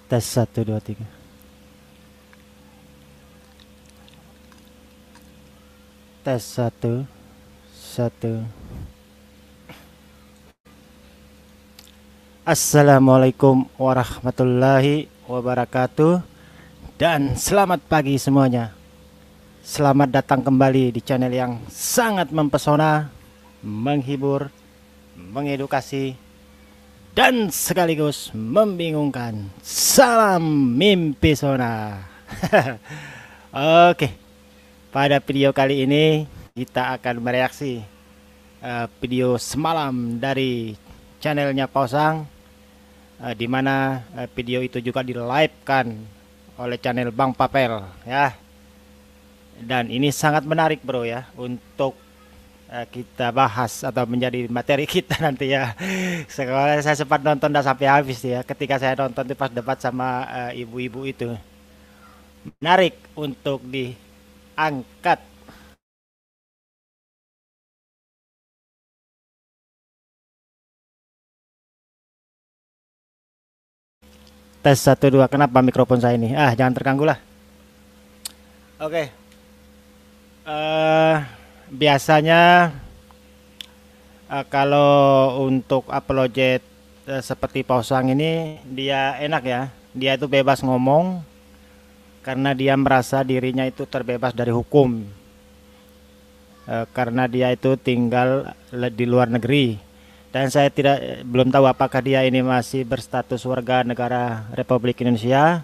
Tes satu dua tiga. Tes satu satu. Assalamualaikum warahmatullahi wabarakatuh. Dan selamat pagi semuanya. Selamat datang kembali di channel yang sangat mempesona, menghibur, mengedukasi, dan sekaligus membingungkan. Salam mimpi sona. Oke, pada video kali ini kita akan mereaksi video semalam dari channelnya Pausang, di mana video itu juga di live-kan oleh channel Bang Papel ya. Dan ini sangat menarik bro ya untuk kita bahas atau menjadi materi kita nanti ya. Sekarang saya sempat nonton dah sampai habis ya. Ketika saya nonton itu pas debat sama ibu-ibu itu, menarik untuk diangkat. Tes 1 2. Kenapa mikrofon saya ini? Jangan terganggu lah. Oke. Biasanya kalau untuk upload seperti Pausang ini dia enak ya. Dia itu bebas ngomong karena dia merasa dirinya itu terbebas dari hukum. Karena dia itu tinggal di luar negeri. Dan saya belum tahu apakah dia ini masih berstatus warga negara Republik Indonesia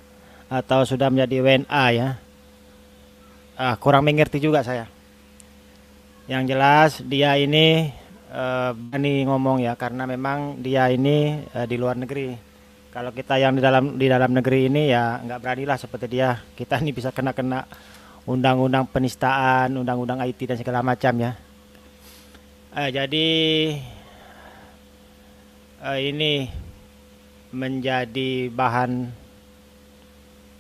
atau sudah menjadi WNA ya. Kurang mengerti juga saya. Yang jelas dia ini berani ngomong ya, karena memang dia ini di luar negeri. Kalau kita yang di dalam negeri ini ya nggak beranilah seperti dia. Kita ini bisa kena undang-undang penistaan, undang-undang IT dan segala macam ya. Jadi ini menjadi bahan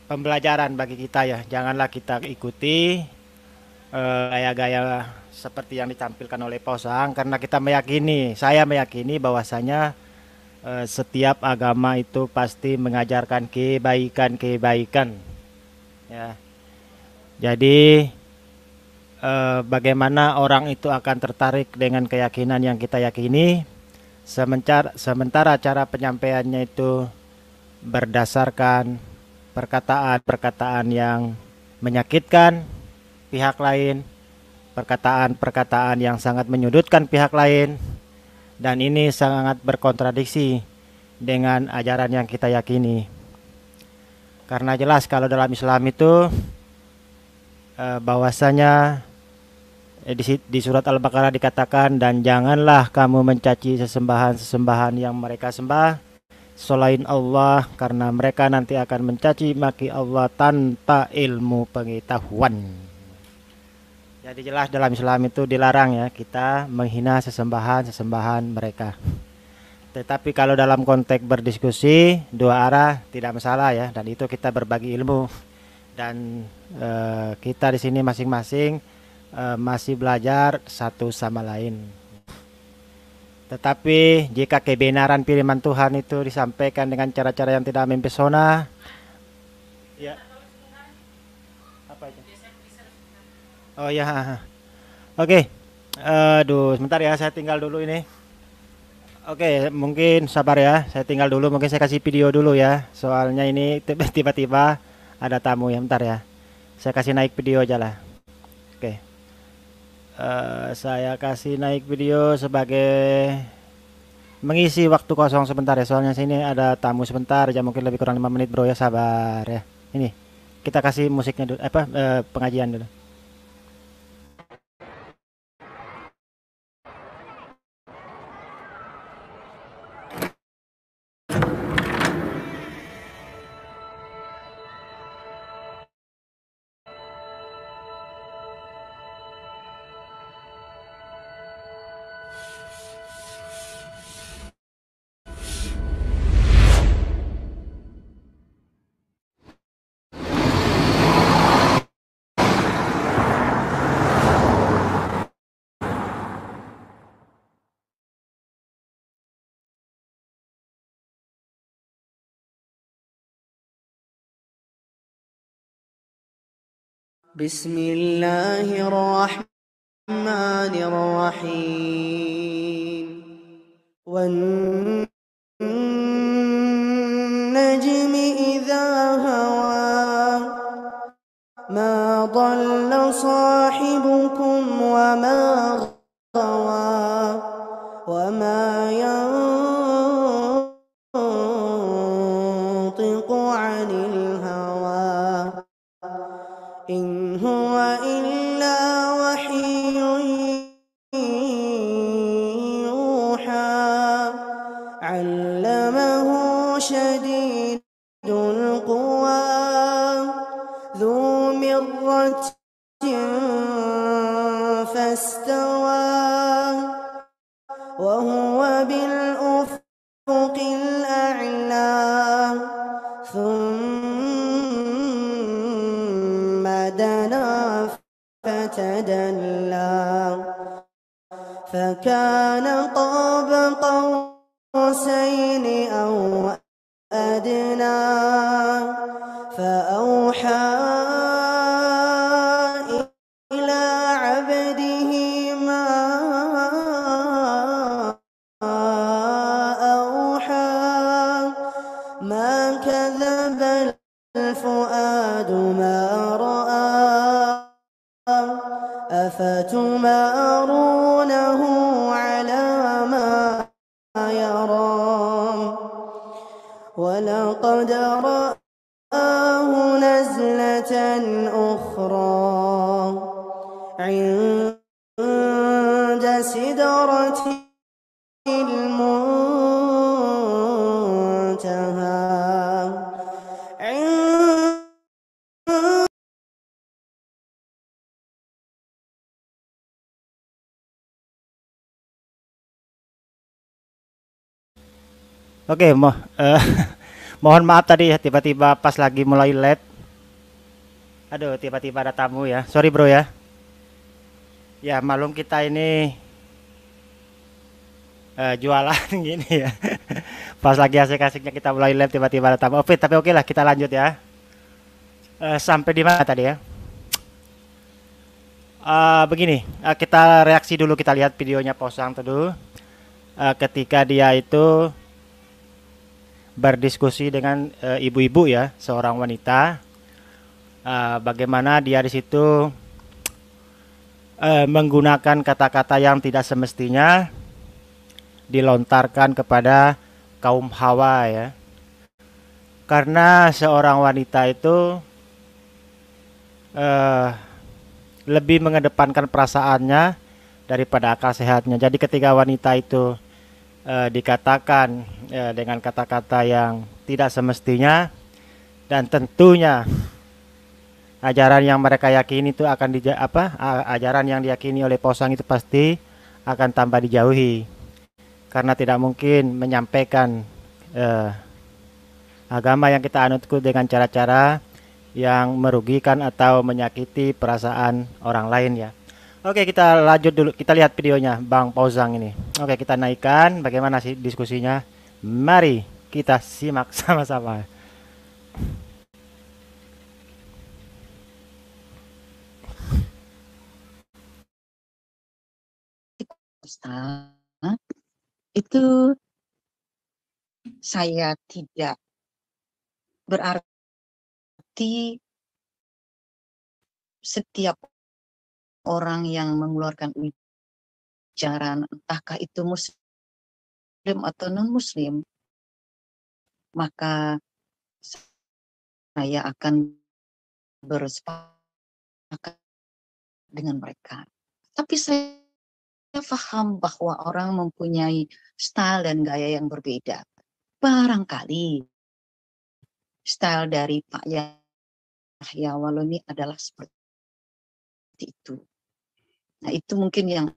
pembelajaran bagi kita ya. Janganlah kita ikuti gaya-gaya seperti yang ditampilkan oleh Pausang, karena saya meyakini bahwasanya setiap agama itu pasti mengajarkan kebaikan ya. Jadi bagaimana orang itu akan tertarik dengan keyakinan yang kita yakini, sementara cara penyampaiannya itu berdasarkan perkataan-perkataan yang menyakitkan pihak lain, perkataan-perkataan yang sangat menyudutkan pihak lain, dan ini sangat berkontradiksi dengan ajaran yang kita yakini. Karena jelas kalau dalam Islam itu bahwasanya di surat Al-Baqarah dikatakan, dan janganlah kamu mencaci sesembahan-sesembahan yang mereka sembah selain Allah, karena mereka nanti akan mencaci maki Allah tanpa ilmu pengetahuan. Jadi jelas dalam Islam itu dilarang ya kita menghina sesembahan mereka. Tetapi kalau dalam konteks berdiskusi dua arah tidak masalah ya, dan itu kita berbagi ilmu. Dan kita di sini masing-masing masih belajar satu sama lain. Tetapi jika kebenaran firman Tuhan itu disampaikan dengan cara-cara yang tidak mempesona, ya. Apa itu? Oh ya. Oke. Aduh, sebentar ya, saya tinggal dulu ini. Oke, mungkin sabar ya, saya tinggal dulu. Mungkin saya kasih video dulu ya. Soalnya ini tiba-tiba ada tamu ya, bentar ya. Saya kasih naik video aja lah. Oke. Saya kasih naik video sebagai mengisi waktu kosong sebentar ya, soalnya sini ada tamu sebentar aja, mungkin lebih kurang 5 menit bro ya, sabar ya. Ini kita kasih musiknya dulu, pengajian dulu. بسم الله الرحمن الرحيم والنجم إذا هوى ما ضل صاحبكم وما غوى وما ينطق عن الهوى إن هو إلا وحي يوحى علمه شديد القوى ذو مرة فاستوى وهو بالأفق الأعلى ثم دنا فتدلى فكان قاب قوسين أو أدنى فأوحى إلى عبده ما أوحى ما كذب الفؤاد ما رأى أفتمارونه على ما يرى ولقد رآه نزلة أخرى عند سدرة المنتهى Oke, mohon maaf tadi ya, tiba-tiba pas lagi mulai LED. Aduh, tiba-tiba ada tamu ya. Sorry bro ya. Ya, malum kita ini jualan gini ya. Pas lagi asik-asiknya kita mulai live tiba-tiba ada tamu. Oke, tapi oke lah kita lanjut ya. Sampai di mana tadi ya? Begini, kita reaksi dulu, kita lihat videonya Posang dulu. Ketika dia itu berdiskusi dengan ibu-ibu ya, seorang wanita. Bagaimana dia di situ menggunakan kata-kata yang tidak semestinya dilontarkan kepada kaum Hawa ya. Karena seorang wanita itu lebih mengedepankan perasaannya daripada akal sehatnya. Jadi ketika wanita itu dikatakan dengan kata-kata yang tidak semestinya, dan tentunya ajaran yang mereka yakini itu akan ajaran yang diyakini oleh Posang itu pasti akan tambah dijauhi, karena tidak mungkin menyampaikan agama yang kita anut dengan cara-cara yang merugikan atau menyakiti perasaan orang lain ya. Oke, kita lanjut dulu, kita lihat videonya Bang Posang ini. Oke, kita naikkan bagaimana sih diskusinya. Mari kita simak sama-sama. Itu saya tidak berarti setiap orang yang mengeluarkan ujaran, entahkah itu muslim atau non-muslim, maka saya akan bersepakat dengan mereka. Tapi saya paham bahwa orang mempunyai style dan gaya yang berbeda. Barangkali style dari Pak Yahya Waloni adalah seperti itu. Nah, itu mungkin yang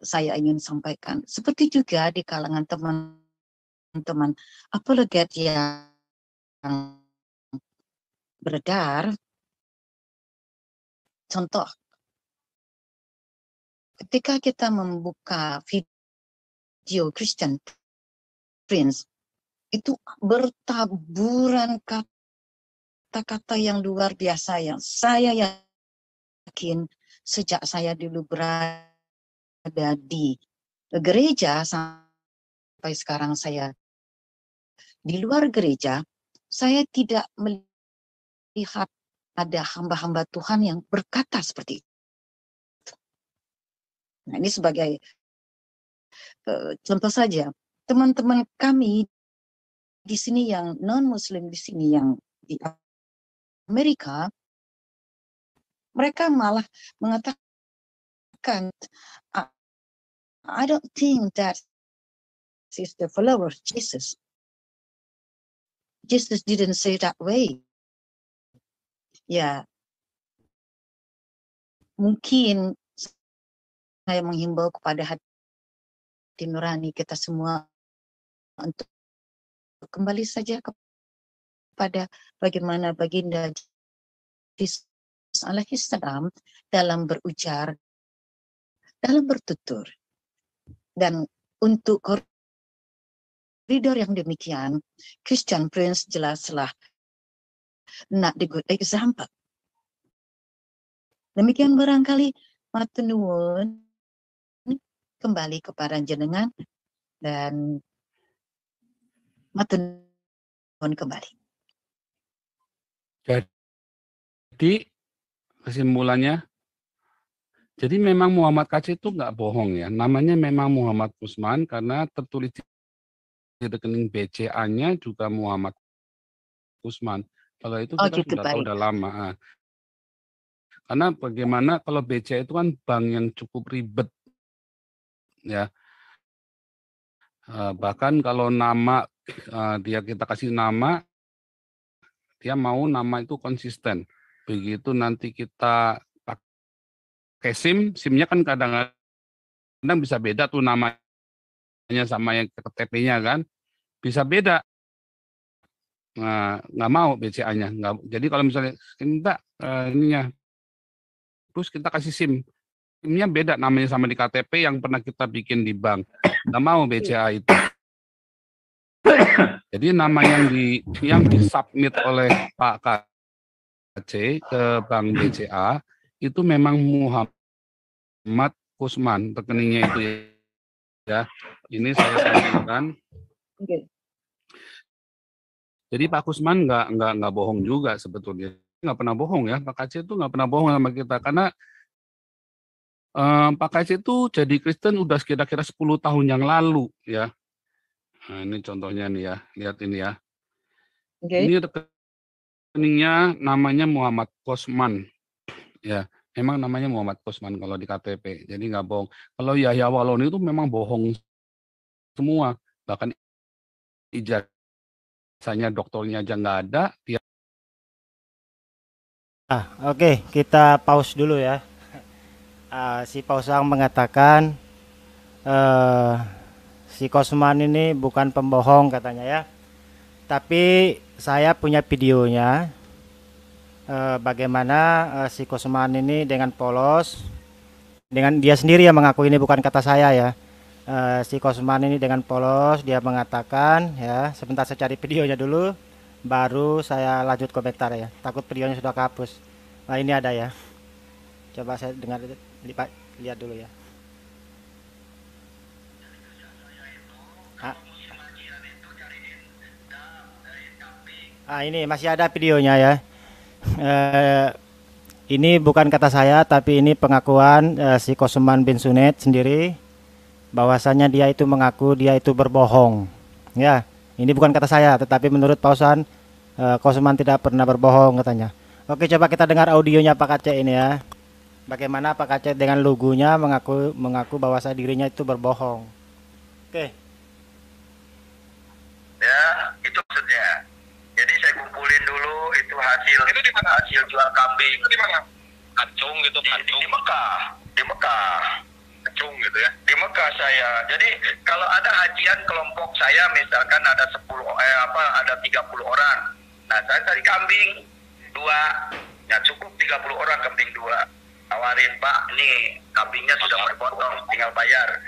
saya ingin sampaikan. Seperti juga di kalangan teman-teman apologet yang beredar. Contoh, ketika kita membuka video Christian Prince, itu bertaburan kata kata-kata yang luar biasa yang saya yakin sejak saya dulu berada di gereja sampai sekarang saya di luar gereja, saya tidak melihat ada hamba-hamba Tuhan yang berkata seperti itu. Nah, ini sebagai contoh saja, teman-teman kami di sini yang non-Muslim di sini yang di Amerika, mereka malah mengatakan, I don't think that is the follower of Jesus. Jesus didn't say that way. Ya, mungkin saya menghimbau kepada hati nurani kita semua untuk kembali saja kepada bagaimana baginda Yesus alaihissalam dalam berujar, dalam bertutur. Dan untuk koridor yang demikian, Christian Prince jelaslah not the good example. Demikian barangkali matur nuwun kembali kepada jenengan dan matur nuwun kembali. Jadi kesimpulannya, jadi memang Muhammad Kacik itu nggak bohong ya. Namanya memang Muhammad Kusman karena tertulis di rekening BCA-nya juga Muhammad Kusman. Kalau itu kita gitu, sudah tahu udah lama. Karena bagaimana kalau BCA itu kan bank yang cukup ribet, ya. Bahkan kalau nama kita kasih nama, dia mau nama itu konsisten. Begitu nanti kita pakai SIM-nya kan kadang-kadang bisa beda tuh namanya sama yang KTP-nya kan, bisa beda. Nah, nggak mau BCA-nya. Jadi kalau misalnya minta ininya, terus kita kasih SIM-nya beda namanya sama di KTP yang pernah kita bikin di bank. Nggak mau BCA itu. Jadi nama yang disubmit oleh Pak KC ke Bank BCA itu memang Muhammad Kusman, rekeningnya itu ya. Ini saya sampaikan. Okay. Jadi Pak Kusman nggak bohong juga sebetulnya, nggak pernah bohong ya. Pak KC itu nggak pernah bohong sama kita karena Pak KC itu jadi Kristen udah kira-kira 10 tahun yang lalu ya. Nah, ini contohnya nih ya, lihat ini ya. Okay. Ini rekeningnya namanya Muhammad Kusman. Ya, memang namanya Muhammad Kusman kalau di KTP. Jadi nggak bohong. Kalau Yahya Waloni itu memang bohong semua. Bahkan ijazahnya doktornya aja nggak ada. Dia... Oke, kita pause dulu ya. Si Pausang mengatakan si Kosman ini bukan pembohong katanya ya. Tapi saya punya videonya bagaimana si Kosman ini dengan polos, dengan dia sendiri yang mengaku, ini bukan kata saya ya. Si Kosman ini dengan polos dia mengatakan ya, sebentar saya cari videonya dulu baru saya lanjut komentar ya. Takut videonya sudah kehapus. Nah, ini ada ya. Coba saya dengar, lihat dulu ya. Ini masih ada videonya ya. Ini bukan kata saya, tapi ini pengakuan si Kosman bin Sunet sendiri, bahwasanya dia itu mengaku dia itu berbohong. Ya, ini bukan kata saya, tetapi menurut Pausan Kosman tidak pernah berbohong katanya. Oke, coba kita dengar audionya Pak Kacek ini ya. Bagaimana Pak Kacek dengan logonya mengaku bahwa dirinya itu berbohong. Oke. Ya, itu maksudnya. Jadi saya kumpulin dulu itu hasil jual kambing. Itu di mana? Kacung gitu, Kacung. Di Mekah. Di Mekah. Kacung gitu ya. Di Mekah saya. Jadi kalau ada hajian kelompok saya misalkan ada 30 orang. Nah, saya cari kambing 2. Ya cukup 30 orang kambing 2. Tawarin, Pak, nih kambingnya sudah berpotong, tinggal bayar,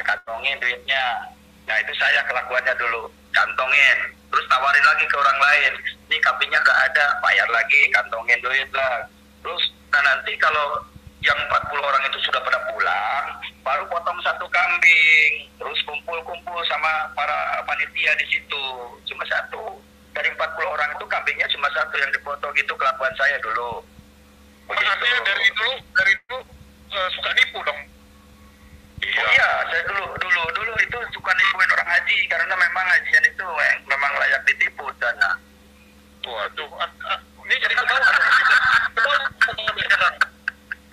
kantongin duitnya. Nah, itu saya kelakuannya dulu, kantongin, terus tawarin lagi ke orang lain, ini kambingnya nggak ada, bayar lagi, kantongin duit lah. Terus nah nanti kalau yang 40 orang itu sudah pada pulang, baru potong satu kambing, terus kumpul-kumpul sama para panitia di situ. Cuma satu. Dari 40 orang itu kambingnya cuma satu yang dipotong, gitu kelakuan saya dulu. Artinya dari dulu suka nipu dong. Iya, saya dulu itu suka nipuin orang haji karena memang hajian itu memang layak ditipu dana. Waduh, ini jadi ketawa.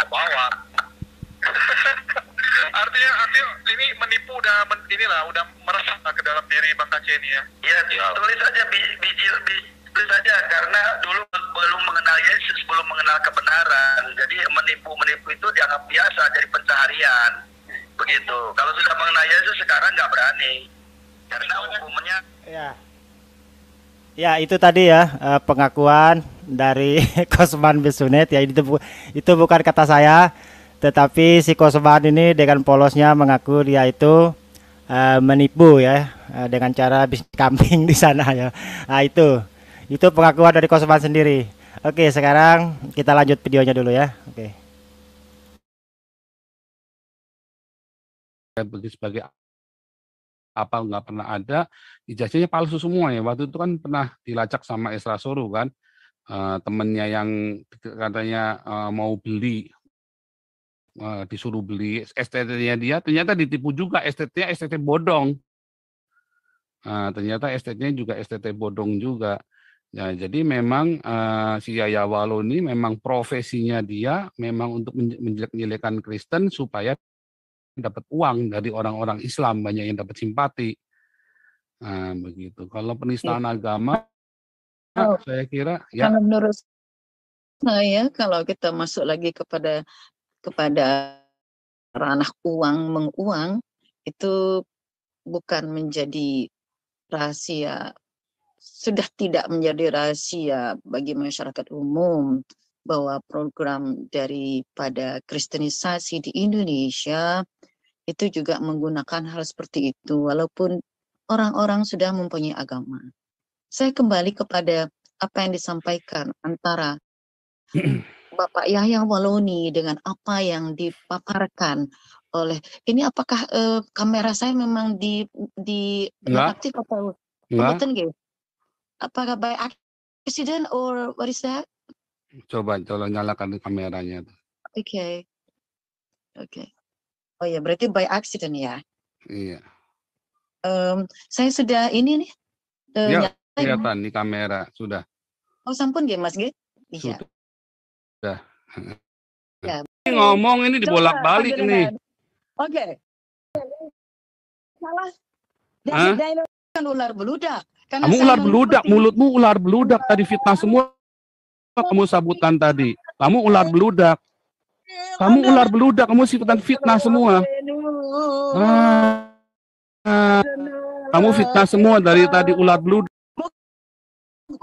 Bawa. artinya ini menipu udah udah meresap ke dalam diri Bang Aceh ini ya. Iya, tulis saja tulis saja karena dulu belum mengenal Yesus, belum mengenal kebenaran. Jadi menipu itu dianggap biasa, jadi pencaharian. Begitu. Kalau sudah mengenal Yesus sekarang nggak berani. Karena hukumnya. Ya, itu tadi ya pengakuan dari Kosman Besunet ya, itu bukan kata saya, tetapi si Kosman ini dengan polosnya mengaku dia itu menipu ya dengan cara bisnis kambing di sana ya. Nah, itu pengakuan dari Kosman sendiri. Oke, sekarang kita lanjut videonya dulu ya. Oke. Sebagai apa nggak pernah ada, ijazahnya palsu semua ya. Waktu itu kan pernah dilacak sama Esra Soru kan, temennya yang katanya mau beli, disuruh beli STT-nya dia, ternyata ditipu juga, STT-nya STT bodong. Ternyata STT-nya juga STT bodong juga. Ya, jadi memang si Yaya Walu ini memang profesinya dia memang untuk menjelek-jelekan Kristen supaya dapat uang dari orang-orang Islam, banyak yang dapat simpati. Nah, begitu. Kalau penistaan agama, saya kira ya. Kalau menurut saya, kalau kita masuk lagi kepada ranah menguang, itu bukan menjadi rahasia, sudah tidak menjadi rahasia bagi masyarakat umum bahwa program daripada kristenisasi di Indonesia itu juga menggunakan hal seperti itu, walaupun orang-orang sudah mempunyai agama. Saya kembali kepada apa yang disampaikan antara Bapak Yahya Waloni dengan apa yang dipaparkan oleh ini, apakah kamera saya memang di aktif atau enggak? Apakah by accident or what is that? Coba nyalakan kameranya. Oke. Oh ya, berarti by accident ya? Iya. Saya sudah ini nih. Ya, kelihatan di kamera sudah. Oh, sampun ya Mas G? Iya. Sudah. Ya. Ngomong ini dibolak-balik nih. Oke. Salah. Dan kan ular beludak. Kamu ular beludak, mulutmu ular beludak tadi, fitnah semua kamu sabutan tadi. Kamu ular beludak. Kamu ular beludak, kamu fitnah semua. Kamu fitnah semua dari tadi, ular beludak.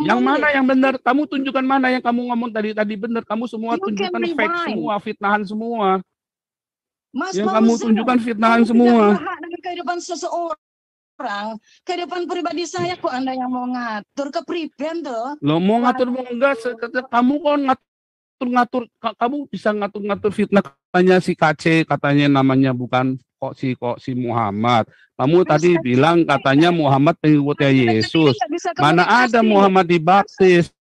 Yang mana yang benar? Kamu tunjukkan mana yang kamu ngomong tadi benar. Kamu semua tunjukkan fake semua, fitnahan semua. Yang kamu tunjukkan fitnahan semua. Dengan kehidupan seseorang, kehidupan pribadi saya kok Anda yang mau ngatur ke priben tuh? Lo mau ngatur enggak? Kamu kok ngatur, kamu bisa ngatur fitnah, katanya si KC, katanya namanya bukan kok si Muhammad. Kamu tadi bilang katanya Muhammad pengikutnya Yesus. Mana ada Muhammad dibaptis?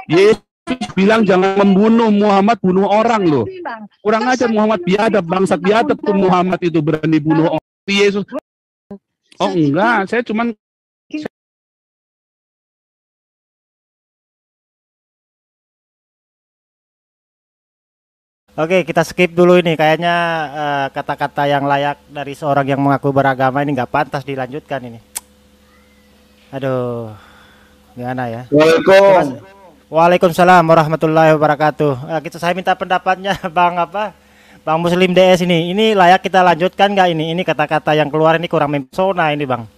Yesus bilang jangan membunuh, Muhammad bunuh orang loh. Kurang aja Muhammad biadab, bangsat biadab tuh Muhammad itu berani bunuh orang. Yesus. Oh enggak, saya cuman Oke, kita skip dulu ini. Kayaknya kata-kata yang layak dari seorang yang mengaku beragama ini nggak pantas dilanjutkan ini. Aduh, gimana ya? Waalaikumsalam warahmatullahi wabarakatuh. Saya minta pendapatnya Bang Muslim DS ini. Ini layak kita lanjutkan nggak ini? Ini kata-kata yang keluar ini kurang mempesona ini Bang.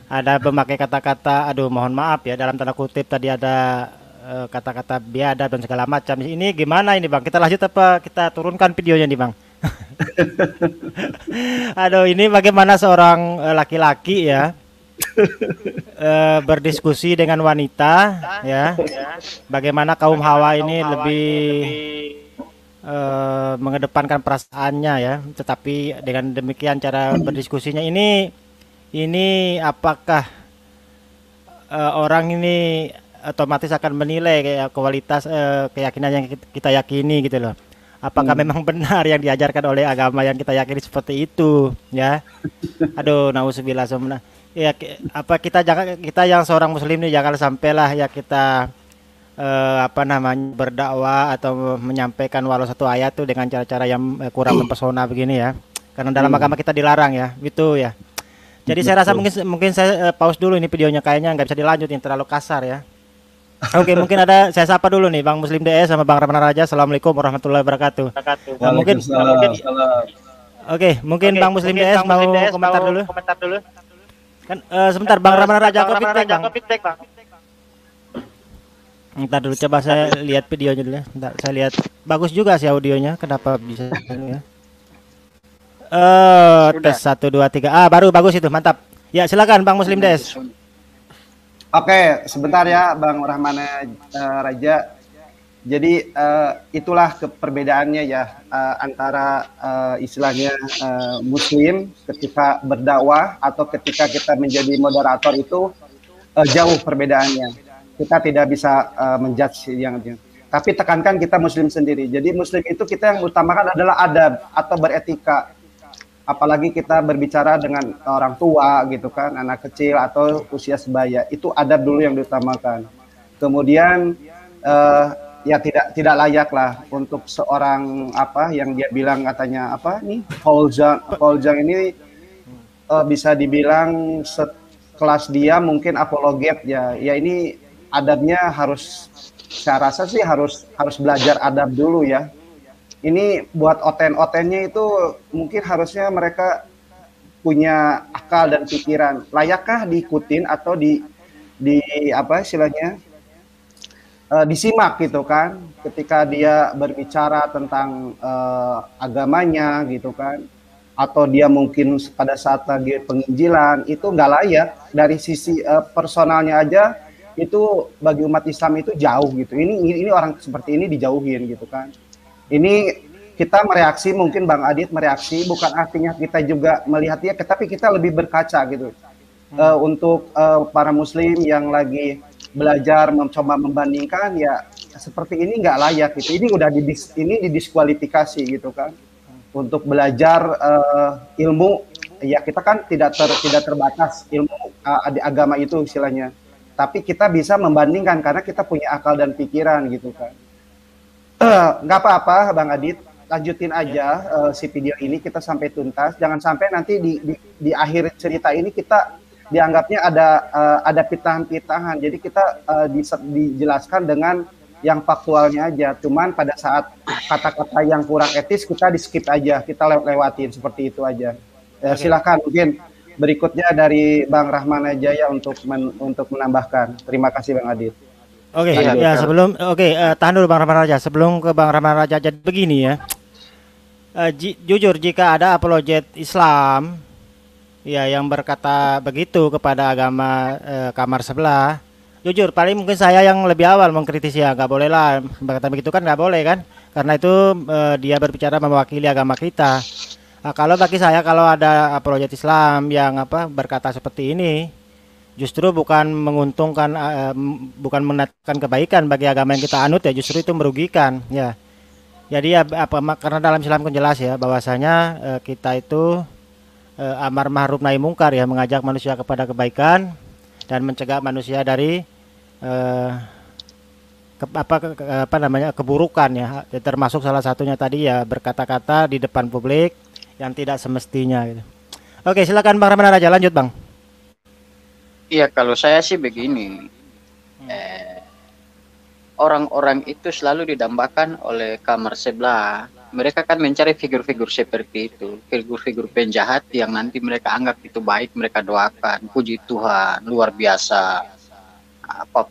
Ada memakai kata-kata, aduh mohon maaf ya, dalam tanda kutip tadi ada kata-kata biadab dan segala macam. Ini gimana ini Bang? Kita lanjut apa kita turunkan videonya nih Bang? Aduh, ini bagaimana seorang laki-laki ya berdiskusi dengan wanita, ya. Bagaimana kaum Hawa ini lebih mengedepankan perasaannya, ya. Tetapi dengan demikian cara berdiskusinya ini apakah orang ini otomatis akan menilai kayak kualitas keyakinan yang kita yakini gitu loh. Apakah memang benar yang diajarkan oleh agama yang kita yakini seperti itu, ya? Aduh, nauzubillah somna. Ya, apa kita yang seorang muslim nih jangan sampailah ya kita berdakwah atau menyampaikan walau satu ayat tuh dengan cara-cara yang kurang mempesona begini ya. Karena dalam agama kita dilarang ya, gitu ya. Jadi saya rasa mungkin saya pause dulu ini videonya, kayaknya nggak bisa dilanjutin terlalu kasar ya. Oke, mungkin saya sapa dulu nih Bang Muslim DS sama Bang Rahman Raja. Assalamualaikum warahmatullahi wabarakatuh. Nah, mungkin Bang Muslim DS mau komentar dulu. Kan sebentar Bang Rahman Raja aku feedback Bang. Ntar dulu coba saya lihat videonya dulu ya. Ntar saya lihat bagus juga sih audionya. Kenapa bisa ya? Tes 1 2 3. Baru bagus itu, mantap. Ya, silakan Bang Muslim Des. Oke, sebentar ya Bang Rahman Raja. Jadi itulah perbedaannya ya antara istilahnya Muslim ketika berdakwah atau ketika kita menjadi moderator itu jauh perbedaannya. Kita tidak bisa menjudge yang tapi tekankan kita Muslim sendiri. Jadi Muslim itu kita yang utamakan adalah adab atau beretika. Apalagi kita berbicara dengan orang tua gitu kan, anak kecil atau usia sebaya, itu adab dulu yang diutamakan. Kemudian ya tidak layak lah untuk seorang yang dia bilang katanya Fauzan ini bisa dibilang sekelas dia mungkin apologet ya ini adabnya harus, saya rasa sih harus belajar adab dulu ya. Ini buat oten-otennya itu mungkin harusnya mereka punya akal dan pikiran. Layakkah diikutin atau disimak gitu kan? Ketika dia berbicara tentang agamanya gitu kan? Atau dia mungkin pada saat lagi penginjilan itu nggak layak dari sisi personalnya aja itu bagi umat Islam itu jauh gitu. Ini orang seperti ini dijauhin gitu kan? Ini kita mereaksi, mungkin Bang Adit mereaksi, bukan artinya kita juga melihatnya, tapi kita lebih berkaca gitu. Untuk para Muslim yang lagi belajar mencoba membandingkan, ya seperti ini nggak layak gitu. Ini udah didiskualifikasi gitu kan. Untuk belajar ilmu, ya kita kan tidak terbatas ilmu di agama itu istilahnya. Tapi kita bisa membandingkan karena kita punya akal dan pikiran gitu kan. Nggak apa-apa Bang Adit, lanjutin aja si video ini kita sampai tuntas. Jangan sampai nanti di akhir cerita ini kita dianggapnya ada pitahan-pitahan. Jadi kita dijelaskan dengan yang faktualnya aja. Cuman pada saat kata-kata yang kurang etis kita di skip aja, kita lewatin seperti itu aja. Silakan mungkin berikutnya dari Bang Rahman Jaya untuk menambahkan. Terima kasih Bang Adit. Oke, ya sebelum tahan dulu Bang Rahman Raja. Sebelum ke Bang Rahman Raja, jadi begini ya. Jujur jika ada apologet Islam ya yang berkata begitu kepada agama kamar sebelah, jujur paling mungkin saya yang lebih awal mengkritisi ya, nggak boleh lah berkata begitu kan, nggak boleh kan, karena itu dia berbicara mewakili agama kita. Kalau bagi saya kalau ada apologet Islam yang berkata seperti ini, justru bukan menguntungkan, bukan mendatangkan kebaikan bagi agama yang kita anut ya, justru itu merugikan ya. Jadi ya karena dalam Islam kan jelas ya bahwasanya kita itu amar ma'ruf nahi mungkar ya, mengajak manusia kepada kebaikan dan mencegah manusia dari keburukan ya. Termasuk salah satunya tadi ya berkata-kata di depan publik yang tidak semestinya gitu. Oke, silakan Bang Rahman Raja, lanjut Bang. Iya, kalau saya sih begini, orang-orang itu selalu didambakan oleh kamar sebelah. Mereka kan mencari figur-figur seperti itu, figur-figur penjahat yang nanti mereka anggap itu baik, mereka doakan, puji Tuhan, luar biasa,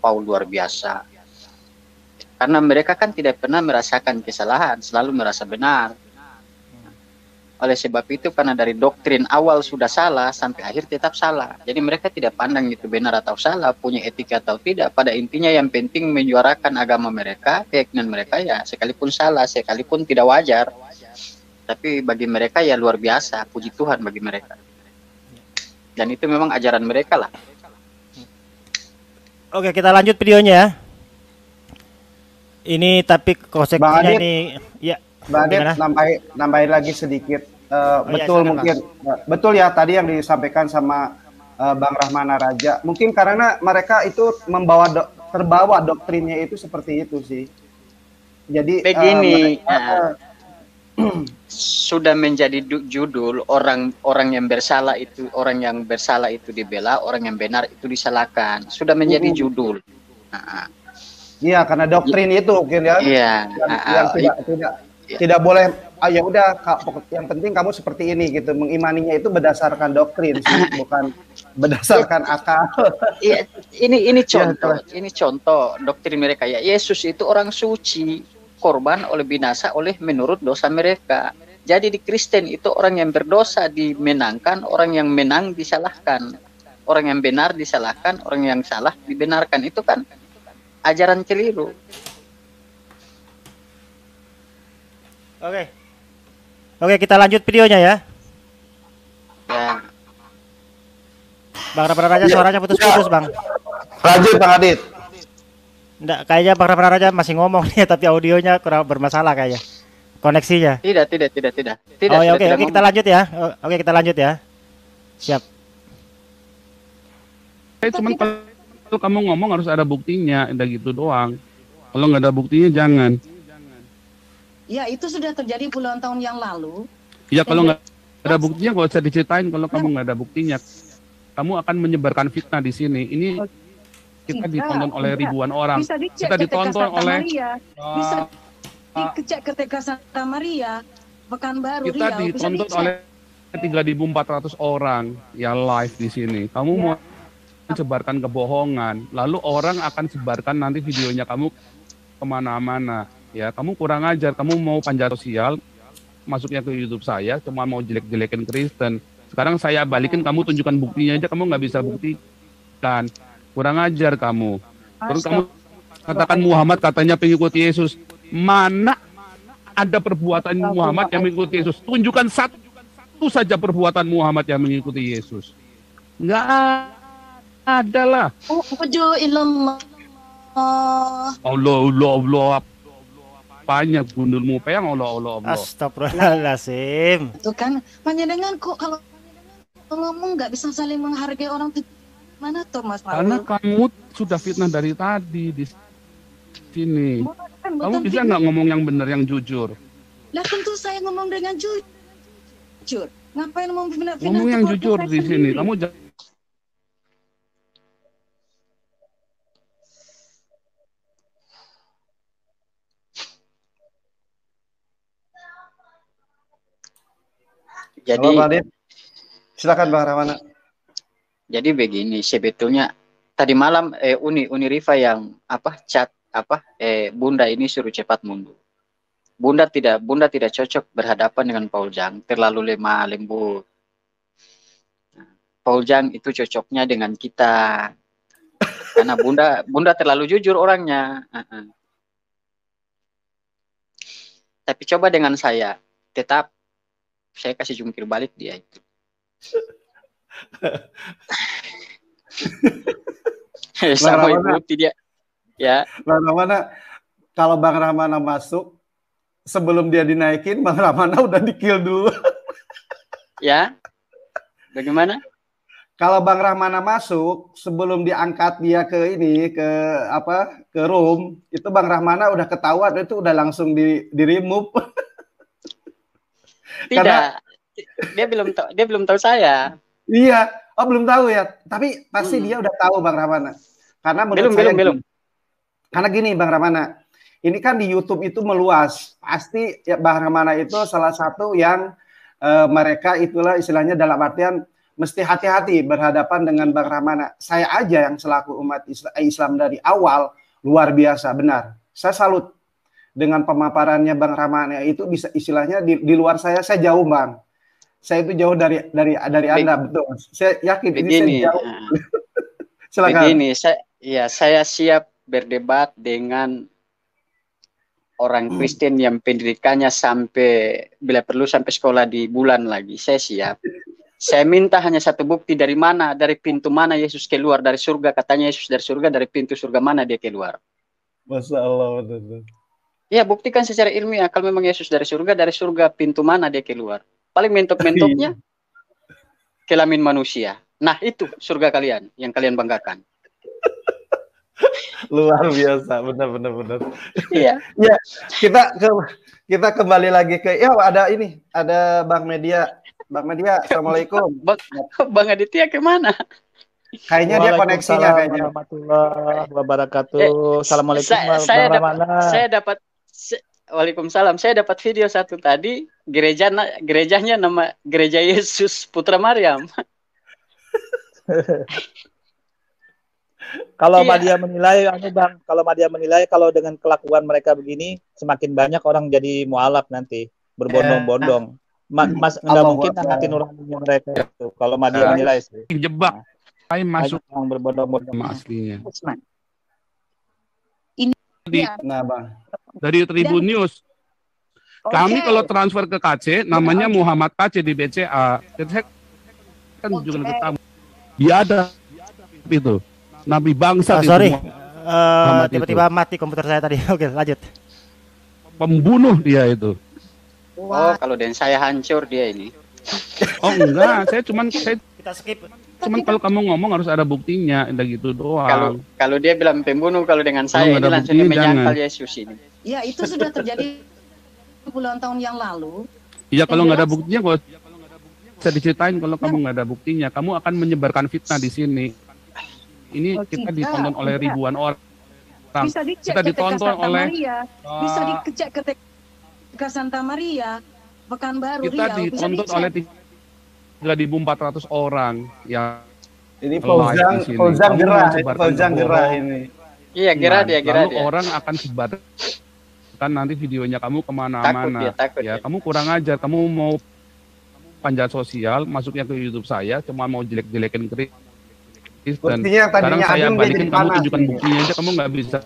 luar biasa. Karena mereka kan tidak pernah merasakan kesalahan, selalu merasa benar. Oleh sebab itu karena dari doktrin awal sudah salah sampai akhir tetap salah. Jadi mereka tidak pandang itu benar atau salah, punya etika atau tidak. Pada intinya yang penting menyuarakan agama mereka, keyakinan mereka ya sekalipun salah, sekalipun tidak wajar. Tapi bagi mereka ya luar biasa, puji Tuhan bagi mereka. Dan itu memang ajaran mereka lah. Oke, kita lanjut videonya ya. Ini tapi konsekuensinya ini ya. Bang Adit, nambahin lagi sedikit. Betul ya, mungkin betul ya tadi yang disampaikan sama Bang Rahmana Raja. Mungkin karena mereka itu terbawa doktrinnya itu seperti itu sih. Jadi begini, sudah menjadi judul orang yang bersalah itu dibela, orang yang benar itu disalahkan. Sudah menjadi judul. Iya, karena doktrin itu mungkin ya. Iya. Yang tidak boleh. Ya udah, yang penting kamu seperti ini gitu. Mengimaninya itu berdasarkan doktrin sih, bukan berdasarkan akal. Iya, ini contoh. Ini contoh doktrin mereka ya. Yesus itu orang suci, korban oleh binasa menurut dosa mereka. Jadi di Kristen itu orang yang berdosa dimenangkan, orang yang menang disalahkan. Orang yang benar disalahkan, orang yang salah dibenarkan. Itu kan ajaran keliru. Oke, kita lanjut videonya ya. Ya. Bang Rahmana Raja suaranya putus-putus, Bang. Lanjut Bang Adit. Enggak, kayaknya Bang Rahmana Raja masih ngomong nih, tapi audionya kurang bermasalah kayaknya. Koneksinya. Tidak. Oh ya, oke, kita lanjut ya. Oke, kita lanjut ya. Siap. Cuman kalau kamu ngomong harus ada buktinya, udah gitu doang. Kalau nggak ada buktinya jangan. Ya, itu sudah terjadi puluhan tahun yang lalu. Ya kalau nggak ada buktinya nggak usah diceritain. Kalau kamu nggak ada buktinya, kamu akan menyebarkan fitnah di sini. Ini kita ditonton oleh ribuan orang. Kita ditonton oleh bisa dicek ketika Santa Maria, Pekanbaru, kita Riau, ditonton oleh 3.400 orang ya live di sini. Kamu mau menyebarkan kebohongan, lalu orang akan sebarkan nanti videonya kamu kemana-mana. Ya, kamu kurang ajar, kamu mau panjat sosial, masuknya ke YouTube saya, cuma mau jelek-jelekin Kristen. Sekarang saya balikin, kamu tunjukkan buktinya aja, kamu nggak bisa buktikan. Kurang ajar kamu. Terus kamu katakan Muhammad katanya pengikut Yesus. Mana ada perbuatan Muhammad yang mengikuti Yesus? Tunjukkan satu saja perbuatan Muhammad yang mengikuti Yesus. Nggak ada lah. Allah. Banyak gundulmu peyang Allah. Astagfirullahaladzim. Itu kan panjenengan kok kalau ngomong nggak bisa saling menghargai orang itu mana tuh Mas Paul? Karena kamu sudah fitnah dari tadi di sini. Kamu bisa nggak ngomong yang benar, yang jujur? Lah tentu saya ngomong dengan jujur. Ngapain ngomong benar? Ngomong yang jujur di sini. Kamu Jadi, silakan Bang Rahmana. Jadi begini, sebetulnya tadi malam Uni Rifa yang chat Bunda ini suruh cepat mundur. Bunda tidak cocok berhadapan dengan Paul Jang, terlalu lemah lembut. Paul Jang itu cocoknya dengan kita. Karena Bunda terlalu jujur orangnya. Tapi coba dengan saya, tetap saya kasih jungkir balik dia itu. Sama ibu dia. Ya. Bang Rahmana, kalau Bang Rahmana masuk sebelum dia dinaikin, Bang Rahmana udah di-kill dulu. Ya. Bagaimana? Kalau Bang Rahmana masuk sebelum diangkat dia ke room, itu Bang Rahmana udah ketahuan, itu udah langsung di remove. Tidak, karena dia belum tahu saya. Iya, belum tahu ya. Tapi pasti dia udah tahu Bang Rahmana. Karena belum. Karena gini Bang Rahmana, ini kan di YouTube itu meluas. Pasti ya, Bang Rahmana itu salah satu yang mereka itulah istilahnya dalam artian mesti hati-hati berhadapan dengan Bang Rahmana. Saya aja yang selaku umat Islam dari awal luar biasa, benar. Saya salut dengan pemaparannya Bang Rahmana itu bisa istilahnya di luar saya jauh Bang. saya itu jauh dari Anda, betul. Saya yakin ini saya Begini, jauh. Silakan. begini, saya siap berdebat dengan orang Kristen yang pendidikannya sampai bila perlu sampai sekolah di bulan lagi. Saya siap. Saya minta hanya satu bukti, dari mana, dari pintu mana Yesus keluar dari surga. Katanya Yesus dari surga, dari pintu surga mana dia keluar. Masya Allah, betul. Ya, buktikan secara ilmiah. Kalau memang Yesus dari surga pintu mana dia keluar. Paling mentok-mentoknya kelamin manusia. Nah, itu surga kalian yang kalian banggakan. Luar biasa, benar. Iya. Ya, kita kembali lagi ke ada Bang Media. Bang Media, assalamualaikum. Bang Aditya kemana? Kayaknya dia koneksinya kayaknya. Warahmatullahi wabarakatuh. Assalamualaikum Saya dapat Waalaikumsalam. Saya dapat video satu tadi, gerejanya nama Gereja Yesus Putra Maryam. Kalau Iya. Madia menilai, Bang, kalau Madia menilai kalau dengan kelakuan mereka begini, semakin banyak orang jadi mualaf nanti, berbondong-bondong. Mas, nggak Allah mungkin Akbar. angkatin nuraninya mereka itu. Kalau Madia menilai sih. Jebak. Saya masuk Yang berbondong-bondong. sama aslinya. Usman. Nah, Bang. Dari Tribun News. Kami Oke. kalau transfer ke KC, namanya Muhammad KC di BCA. Jadi saya kan juga Oke. ketemu. Dia ada itu. Nabi bangsa itu. Sorry, Muhammad tiba-tiba mati komputer saya tadi. Oke, lanjut. Pembunuh dia itu. Oh, kalau dan saya hancur dia ini. Oh enggak, saya cuman Kita skip. kalau kamu ngomong harus ada buktinya, udah gitu doang. Kalau dia bilang pembunuh, kalau dengan Kalau saya nggak ini ada langsung buktinya, menyangkal jangan. Yesus ini. Ya, itu sudah terjadi puluhan tahun yang lalu. Iya kalau Yang nggak ada jelas- buktinya, kok bisa diceritain kalau kamu nggak ada buktinya, kamu akan menyebarkan fitnah di sini. Ini Oh, kita tidak, ditonton oleh tidak. ribuan orang. Bisa dicek Kita ke ditonton Santa oleh Maria. Bisa dicek ke Santa Maria, Pekanbaru, kita Riau. Bisa ditonton dicek. oleh 3.400 orang yang Ini live di sini. Fauzan Kamu gerah, menyebarkan Fauzan gerah kebohongan. ini. Iya, gerah dia. Lalu orang akan sebarkan nanti videonya kamu kemana-mana. Takut Ya, dia. kamu kurang ajar. Kamu mau panjat sosial, masuknya ke YouTube saya, cuma mau jelek-jelekin Kristen. Buktinya yang Sekarang tadinya saya adem dia balikin, jadi kamu panas tunjukkan nih. buktinya aja, kamu nggak bisa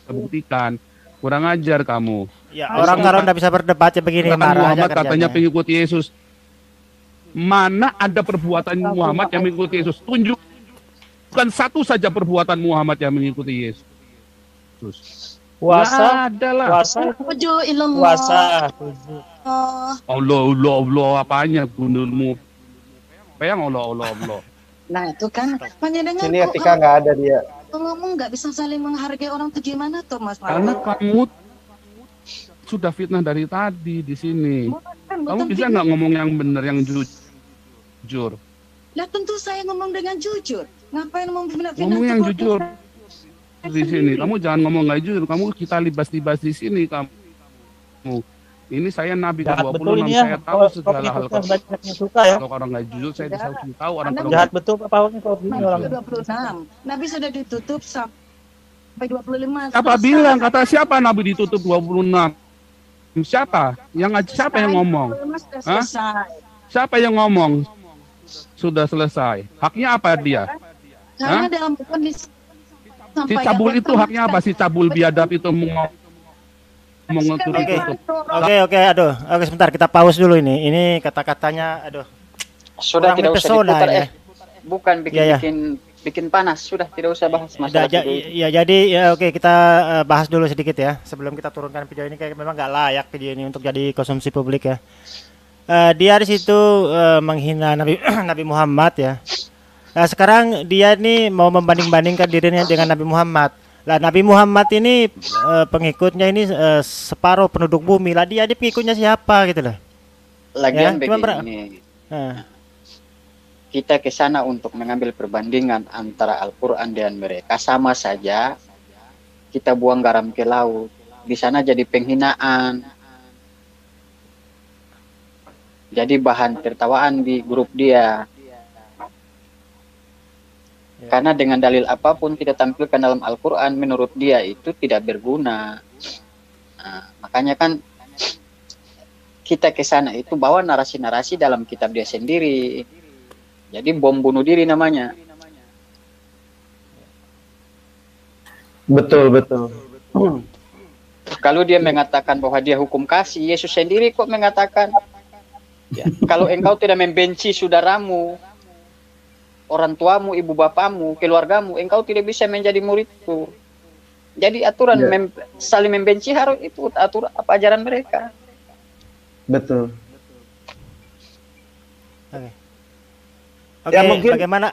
buktikan. Kurang ajar kamu. Ya, orang kalau nggak bisa berdebat ya begini, Katakan marah aja Muhammad katanya kerjanya. pengikut Yesus. Mana ada perbuatan Muhammad yang mengikuti Yesus? Tunjukkan satu saja perbuatan Muhammad yang mengikuti Yesus. Puasa, Nggak ada lah. puasa, Tuju ilmu. puasa. Allah, apanya gundulmu? Apa yang Allah. Nah, itu kan panjenengan Sini kok etika nggak ada dia. kalau ngomong nggak bisa saling menghargai orang tuh gimana tuh, Mas? Karena kamu sudah fitnah dari tadi di sini. Kamu bisa nggak ngomong yang benar, yang jujur? Lah tentu saya ngomong dengan jujur. Ngapain ngomong fitnah? Ngomong yang jujur di sini. Kamu jangan ngomong nggak jujur. Kamu kita libas-libas di sini kamu. Ini saya Nabi Jahat ke-26, betul ini ya. saya tahu segala hal. Pengikutnya banyak yang suka ya. Kalau orang nggak jujur, saya bisa tahu orang kalau Jahat betul Pak Paulnya kalau begini Nabi orang. sudah 26. Nabi sudah ditutup sampai 25. siapa bilang, kata siapa Nabi ditutup 26? Siapa yang ngomong? Sudah Hah? selesai. Siapa yang ngomong? Sudah selesai. Haknya apa dia? Karena Hah? dalam bukan Si cabul itu haknya apa? Si cabul biadab itu ngomong Oke, aduh. Oke, sebentar kita pause dulu ini. Ini kata-katanya, aduh. Sudah Kurang tidak usah mempesona diputar ya. Bukan Iya, iya. bikin panas. Sudah tidak usah bahas masalah Ya, itu. ya, jadi ya oke kita bahas dulu sedikit ya sebelum kita turunkan video ini, kayak memang nggak layak video ini untuk jadi konsumsi publik ya. Dia di situ menghina Nabi Nabi Muhammad ya. Nah, sekarang dia nih mau membanding-bandingkan dirinya dengan Nabi Muhammad. Lah Nabi Muhammad ini pengikutnya ini separuh penduduk bumi. Lah dia pengikutnya siapa gitu loh. Lagian Ya, cuma begini. Nah, Kita ke sana untuk mengambil perbandingan antara Al-Quran dan mereka, sama saja kita buang garam ke laut. Di sana jadi penghinaan. Jadi bahan tertawaan di grup dia. Karena dengan dalil apapun kita tampilkan dalam Al-Quran, menurut dia itu tidak berguna. Nah, makanya kan kita ke sana itu bawa narasi-narasi dalam kitab dia sendiri. Jadi bom bunuh diri namanya. Betul, betul. Kalau dia mengatakan bahwa dia hukum kasih, Yesus sendiri kok mengatakan, ya, kalau engkau tidak membenci saudaramu, orang tuamu, ibu bapamu, keluargamu, engkau tidak bisa menjadi muridku. Jadi aturan saling membenci harus itu aturan apa ajaran mereka. Betul. Oke. Ya, mungkin bagaimana?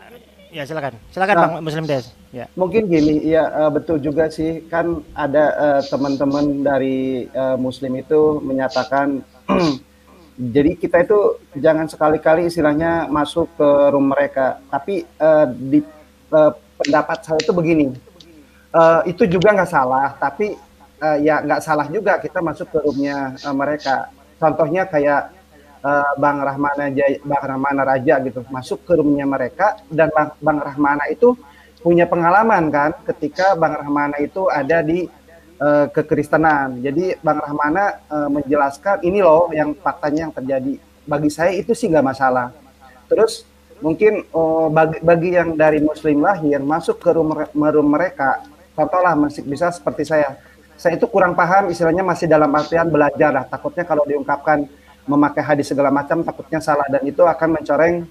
Ya silakan Bang Muslim Des. Ya. Mungkin gini, ya betul juga sih, kan ada teman-teman dari Muslim itu menyatakan, jadi kita itu jangan sekali-kali istilahnya masuk ke room mereka. Tapi di pendapat saya itu begini, itu juga nggak salah, tapi ya nggak salah juga kita masuk ke roomnya mereka. Contohnya kayak Bang Rahmana Raja gitu, masuk ke roomnya mereka, dan Bang Rahmana itu punya pengalaman kan ketika Bang Rahmana itu ada di kekristenan. Jadi Bang Rahmana menjelaskan ini loh yang faktanya yang terjadi. Bagi saya itu sih nggak masalah. Terus mungkin bagi yang dari Muslim lahir masuk ke room mereka, contohlah masih bisa seperti saya itu kurang paham istilahnya, masih dalam artian belajar lah. Takutnya kalau diungkapkan memakai hadis segala macam takutnya salah, dan itu akan mencoreng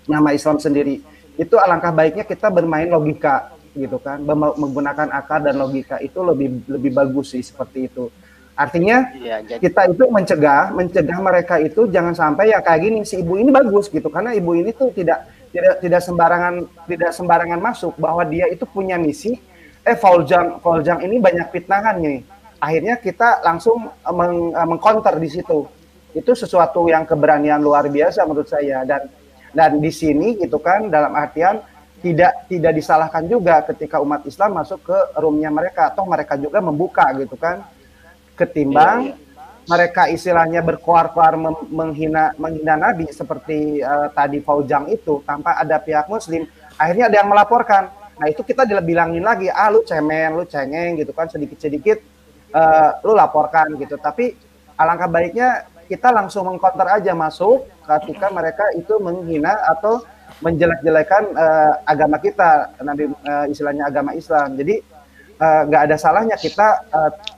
nama Islam sendiri. Itu alangkah baiknya kita bermain logika gitu kan, menggunakan akal dan logika itu lebih bagus sih, seperti itu. Artinya kita itu mencegah mereka itu jangan sampai ya kayak gini, si ibu ini bagus gitu, karena ibu ini tuh tidak sembarangan masuk, bahwa dia itu punya misi. Faujang ini banyak fitnahan nih. Akhirnya kita langsung mengcounter di situ. Itu sesuatu yang keberanian luar biasa menurut saya, dan di sini gitu kan, dalam artian tidak disalahkan juga ketika umat Islam masuk ke roomnya mereka, atau mereka juga membuka gitu kan, ketimbang mereka istilahnya berkoar-koar menghina Nabi seperti tadi Faujang itu tanpa ada pihak Muslim. Akhirnya ada yang melaporkan. Nah itu kita bilangin lagi, lu cemen, lu cengeng gitu kan, sedikit-sedikit lu laporkan gitu. Tapi alangkah baiknya kita langsung mengcounter aja masuk ketika mereka itu menghina atau menjelek-jelekan agama kita, istilahnya agama Islam. Jadi nggak ada salahnya kita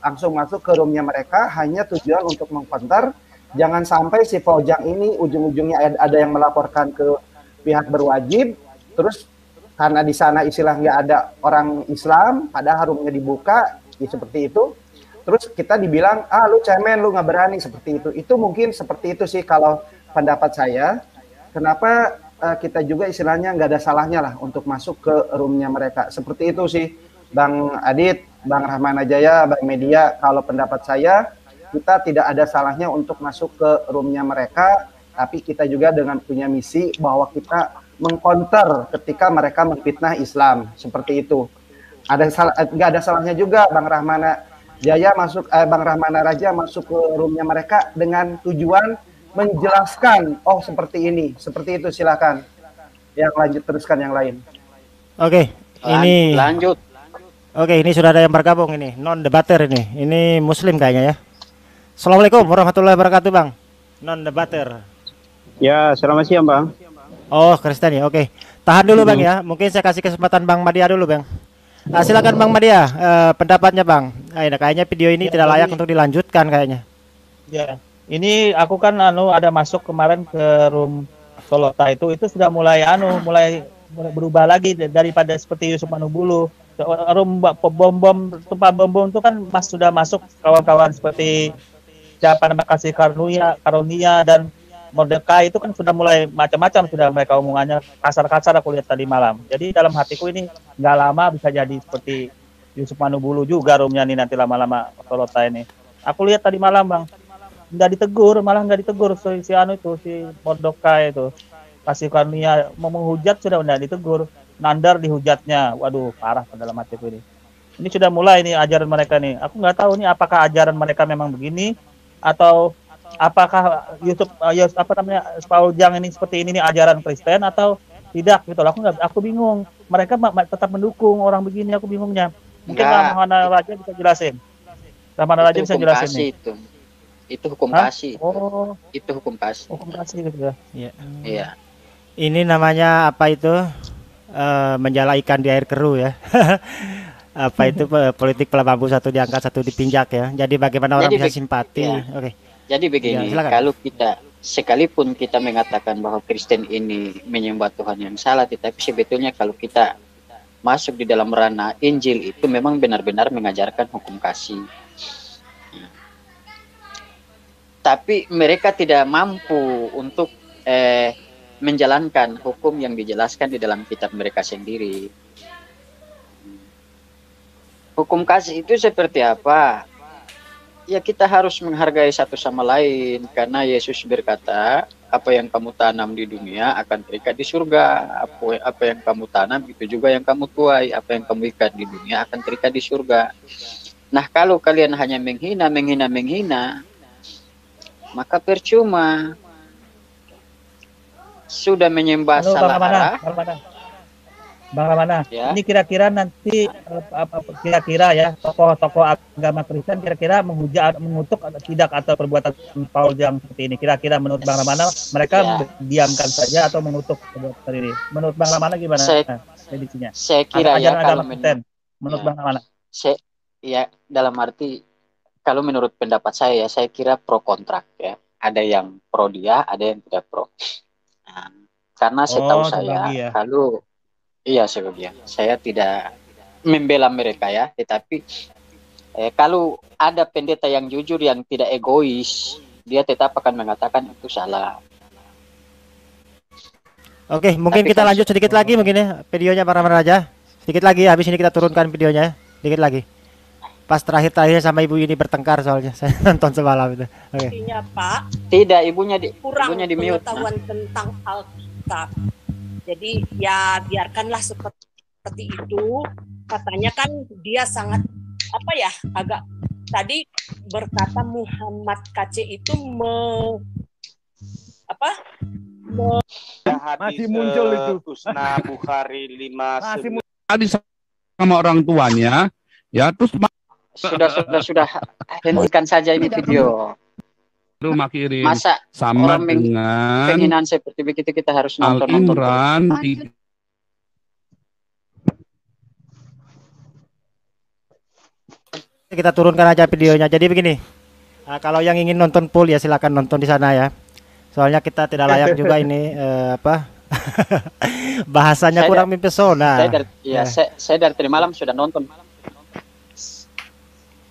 langsung masuk ke roomnya mereka, hanya tujuan untuk mengcounter. Jangan sampai si Faujang ini ujung-ujungnya ada yang melaporkan ke pihak berwajib, terus karena di sana istilah nggak ada orang Islam, padahal roomnya dibuka, ya seperti itu. Terus kita dibilang, lu cemen, lu nggak berani, seperti itu. Itu mungkin seperti itu sih kalau pendapat saya. Kenapa kita juga istilahnya nggak ada salahnya lah untuk masuk ke roomnya mereka. Seperti itu sih, Bang Adit, Bang Rahmana Jaya, Bang Media. Kalau pendapat saya, kita tidak ada salahnya untuk masuk ke roomnya mereka, tapi kita juga dengan punya misi bahwa kita mengcounter ketika mereka memfitnah Islam, seperti itu. Nggak ada salahnya juga Bang Rahmana Jaya Bang Rahmana Raja masuk ke roomnya mereka dengan tujuan menjelaskan, oh seperti ini, seperti itu, silakan. Yang lanjut, teruskan yang lain. Oke, ini lanjut. Oke, ini sudah ada yang bergabung ini, non debater ini Muslim kayaknya ya. Assalamualaikum warahmatullahi wabarakatuh Bang, non debater. Ya, selamat siang Bang. Oh Kristen ya, oke. Tahan dulu Bang ya, mungkin saya kasih kesempatan Bang Madia dulu Bang. Silakan Bang Madia, pendapatnya Bang. Kayaknya video ini tidak layak untuk dilanjutkan kayaknya. Ya, ini aku kan ada masuk kemarin ke room Solota itu sudah mulai berubah lagi daripada seperti Yusuf Manubulu. Room tempat bom itu kan sudah masuk kawan-kawan seperti siapa nama kasih Karunia dan Mordekai itu kan sudah mulai macam-macam, sudah mereka omongannya kasar-kasar aku lihat tadi malam. Jadi dalam hatiku ini nggak lama bisa jadi seperti Yusuf Manubulu juga roomnya nih nanti lama-lama Solota ini. Aku lihat tadi malam Bang, nggak ditegur si Mordekai itu, kasih Karunia mau menghujat sudah nggak ditegur, nandar dihujatnya. Waduh parah pada dalam hatiku ini. Ini sudah mulai nih ajaran mereka nih. Aku nggak tahu nih apakah ajaran mereka memang begini atau apakah Faujang ini seperti ini nih ajaran Kristen atau tidak gitu. Aku bingung. Mereka tetap mendukung orang begini, aku bingungnya. Mungkin Rahmana Raja bisa jelasin. Rahmana Raja bisa jelasin nih. Itu hukum Hah? kasih. Oh, Itu hukum kasih. hukum kasih gitu ya. Iya. Iya. Ini namanya apa itu? Menjala ikan di air keruh ya. Apa itu politik pala bambu, satu diangkat satu dipinjak ya. Jadi bagaimana orang Jadi bisa be- simpati? ya. Oke. Jadi Ya, begini, silakan. kalau kita sekalipun kita mengatakan bahwa Kristen ini menyembah Tuhan yang salah, tetapi sebetulnya kalau kita masuk di dalam ranah Injil itu memang benar-benar mengajarkan hukum kasih. Tapi mereka tidak mampu untuk menjalankan hukum yang dijelaskan di dalam kitab mereka sendiri. Hukum kasih itu seperti apa? Ya kita harus menghargai satu sama lain, karena Yesus berkata, apa yang kamu tanam di dunia akan terikat di surga. Apa yang kamu tanam itu juga yang kamu tuai. Apa yang kamu ikat di dunia akan terikat di surga. Nah, kalau kalian hanya menghina, maka percuma. Sudah menyembah Halo, salah Bang Ramana, arah. Bang Ramana, Ya. ini kira-kira nanti kira-kira ya tokoh-tokoh agama Kristen kira-kira mengutuk atau tidak atau perbuatan Paul yang seperti ini. Kira-kira menurut Bang Ramana mereka Ya. diamkan saja atau mengutuk perbuatan ini. Menurut Bang Ramana gimana prediksinya? Saya kira ya, Ajaran kalau agama Kristen menurut ya. Bang Ramana. Ya, dalam arti kalau menurut pendapat saya kira pro kontrak ya. Ada yang pro dia, ada yang tidak pro. Nah, karena setahu saya terbagi ya. kalau iya sebagian, saya tidak membela mereka ya, tetapi kalau ada pendeta yang jujur yang tidak egois, dia tetap akan mengatakan itu salah. Oke, mungkin Tapi kita kan- lanjut sedikit lagi mungkin ya videonya para raja. Sedikit lagi, habis ini kita turunkan videonya ya. Sedikit lagi. Pas terakhir-terakhir sama ibu ini bertengkar soalnya saya nonton semalam itu. Oke. Artinya Pak, Tidak, ibunya kurang di mute. pengetahuan tentang Alkitab. Jadi ya biarkanlah seperti itu. Katanya kan dia sangat apa ya, agak tadi berkata Muhammad KC itu Masih muncul itu. Usna Bukhari 5 Tadi sama orang tuanya, ya terus Sudah hentikan saja ini video. lu makirin Masa sama orang dengan penghinaan seperti begitu kita harus Al nonton. Imran Kita turunkan aja videonya. Jadi begini. Nah, kalau yang ingin nonton full ya silakan nonton di sana ya. Soalnya kita tidak layak juga ini bahasanya Saya kurang mempesona. Saya dari tadi malam sudah nonton.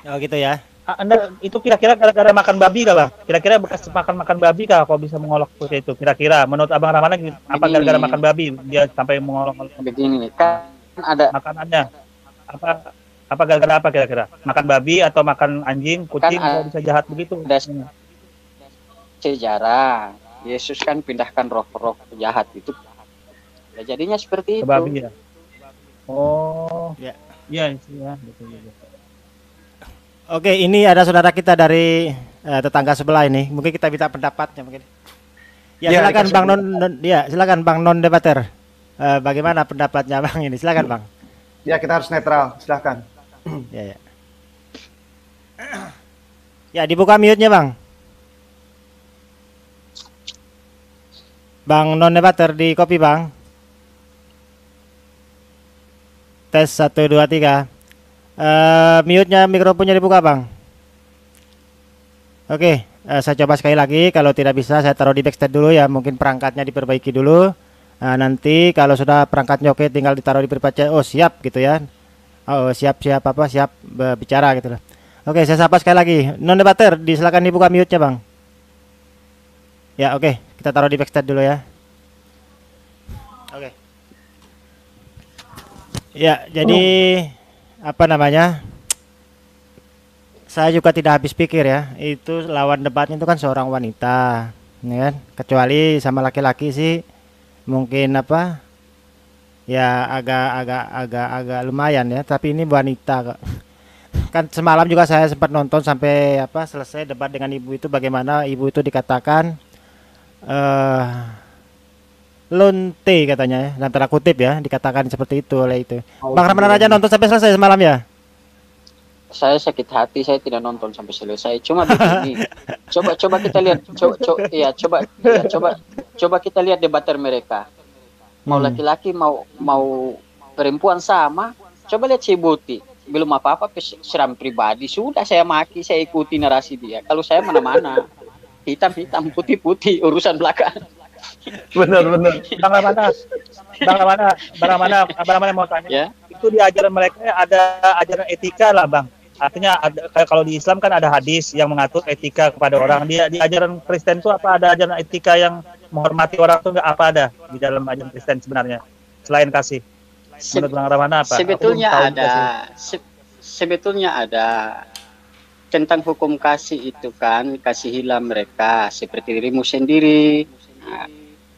Oh gitu ya. Anda itu kira-kira gara-gara makan babi kah, Bang? Kira-kira bekas makan babi kah kalau bisa mengolok seperti itu? Kira-kira menurut Abang Ramana apa gara-gara makan babi dia sampai mengolok-olok? Begini, kan ada makanannya. Apa gara-gara apa kira-kira? Makan babi atau makan anjing, kucing Kan kalau bisa jahat begitu? Ada sejarah. Yesus kan pindahkan roh-roh jahat itu. Ya, jadinya seperti itu. Babi ya. Oh. Ya. Iya, betul. Oke, ini ada saudara kita dari tetangga sebelah ini. Mungkin kita minta pendapatnya mungkin. Ya, Ya, silakan dikasih Bang silakan Bang non debater. Bagaimana pendapatnya Bang ini? Silakan Bang. Ya, kita harus netral. Silahkan. Ya. Ya, dibuka mute-nya Bang. Bang non debater di copy Bang. Tes 1 2 3. Mute-nya mikrofonnya dibuka Bang. Oke, saya coba sekali lagi. Kalau tidak bisa saya taruh di backstage dulu ya. Mungkin perangkatnya diperbaiki dulu. Nanti kalau sudah perangkatnya oke tinggal ditaruh di perbaca. Oh siap gitu ya. Oh siap bicara gitu loh. Oke, saya sapa sekali lagi. Non debater, silakan dibuka mute-nya Bang. Ya oke, kita taruh di backstage dulu ya. Oke. Ya, jadi apa namanya? Saya juga tidak habis pikir ya. Itu lawan debatnya itu kan seorang wanita, ya kan? Kecuali sama laki-laki sih mungkin apa? Ya agak lumayan ya, tapi ini wanita kok. Kan semalam juga saya sempat nonton sampai selesai debat dengan ibu itu, bagaimana ibu itu dikatakan lonte katanya ya, dalam tanda kutip ya, dikatakan seperti itu oleh itu. Bang Ramana Raja nonton sampai selesai semalam ya? saya sakit hati, saya tidak nonton sampai selesai. Cuma begini, coba kita lihat, coba kita lihat debater mereka. Mau laki-laki, mau perempuan sama. Coba lihat Cibuti, belum apa-apa seram pribadi, sudah saya maki, saya ikuti narasi dia. Kalau saya mana-mana, hitam-hitam, putih-putih, urusan belakang. Benar. Bang Ramana mau tanya. Ya. Itu di ajaran mereka ada ajaran etika lah, Bang. Artinya kalau di Islam kan ada hadis yang mengatur etika kepada orang. Di ajaran Kristen itu apa ada ajaran etika yang menghormati orang itu nggak apa ada di dalam ajaran Kristen sebenarnya selain kasih? Menurut Bang Ramana apa? Sebetulnya ada tentang hukum kasih itu kan, kasihilah mereka seperti dirimu sendiri. Nah,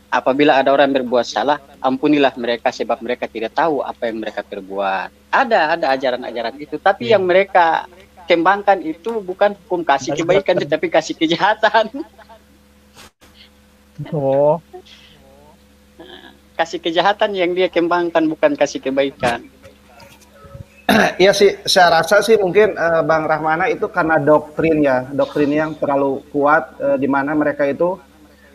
apabila ada orang berbuat salah, ampunilah mereka sebab mereka tidak tahu apa yang mereka perbuat. Ada ajaran-ajaran itu, tapi yang mereka kembangkan itu bukan hukum kasih kebaikan, tetapi kasih kejahatan. Oh. Kasih kejahatan yang dia kembangkan, bukan kasih kebaikan. Iya sih, saya rasa sih mungkin Bang Rahmana itu karena doktrin yang terlalu kuat, di mana mereka itu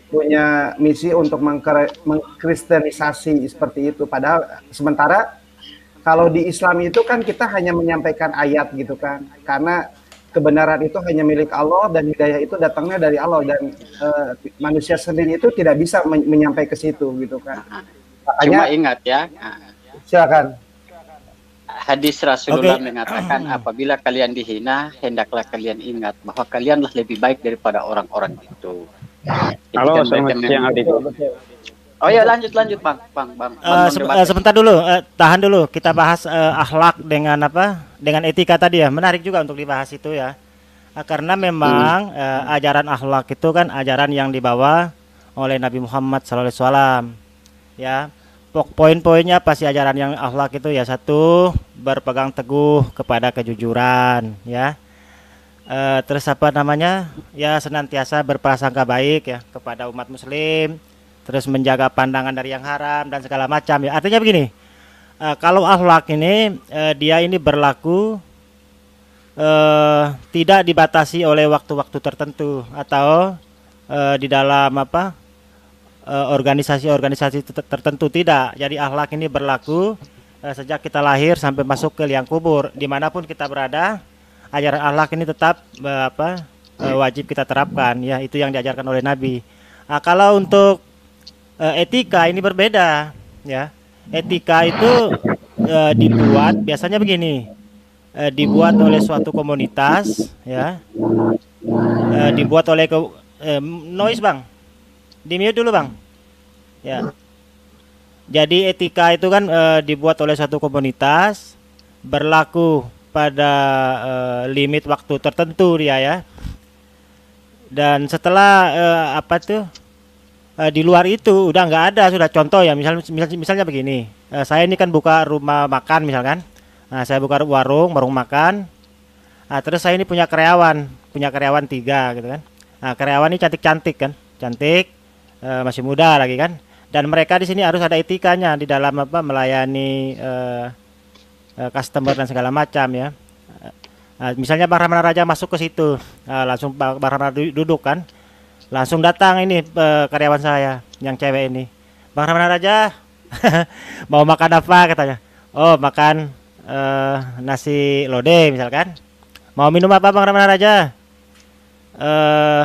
punya misi untuk mengkristenisasi seperti itu. Padahal sementara kalau di Islam itu kan kita hanya menyampaikan ayat gitu kan. Karena kebenaran itu hanya milik Allah dan hidayah itu datangnya dari Allah dan manusia sendiri itu tidak bisa menyampai ke situ gitu kan. Makanya, cuma ingat ya. Silakan. Hadis Rasulullah mengatakan apabila kalian dihina, hendaklah kalian ingat bahwa kalianlah lebih baik daripada orang-orang itu. Halo, selamat siang Aldi. Oh ya, lanjut Bang. Sebentar dulu, tahan dulu. Kita bahas akhlak dengan apa? Dengan etika tadi ya. Menarik juga untuk dibahas itu ya. Karena memang ajaran akhlak itu kan ajaran yang dibawa oleh Nabi Muhammad SAW. Ya. Poin-poinnya pasti ajaran yang akhlak itu ya, satu, berpegang teguh kepada kejujuran ya. Terus apa namanya ya, senantiasa berprasangka baik ya kepada umat muslim, terus menjaga pandangan dari yang haram dan segala macam ya. Artinya begini, kalau akhlak ini dia ini berlaku tidak dibatasi oleh waktu-waktu tertentu atau di dalam apa organisasi-organisasi tertentu, tidak. Jadi akhlak ini berlaku sejak kita lahir sampai masuk ke liang kubur, dimanapun kita berada. Ajaran akhlak ini tetap wajib kita terapkan ya, itu yang diajarkan oleh Nabi. Kalau untuk etika ini berbeda ya. Etika itu dibuat biasanya begini, dibuat oleh suatu komunitas ya, dibuat oleh noise Bang, di mute dulu Bang ya. Jadi etika itu kan dibuat oleh suatu komunitas, berlaku pada limit waktu tertentu dia ya. Dan setelah di luar itu udah nggak ada, sudah contoh ya, misalnya begini, saya ini kan buka rumah makan misalkan, saya buka warung makan, terus saya ini punya karyawan 3 gitu kan. Karyawan ini cantik masih muda lagi kan, dan mereka di sini harus ada etikanya di dalam melayani customer dan segala macam ya. Misalnya Bang Ramana Raja masuk ke situ, langsung Bang Ramana duduk kan, langsung datang ini karyawan saya yang cewek ini, Bang Ramana Raja mau makan apa katanya. Oh, makan nasi lodeh misalkan. Mau minum apa Bang Ramana Raja?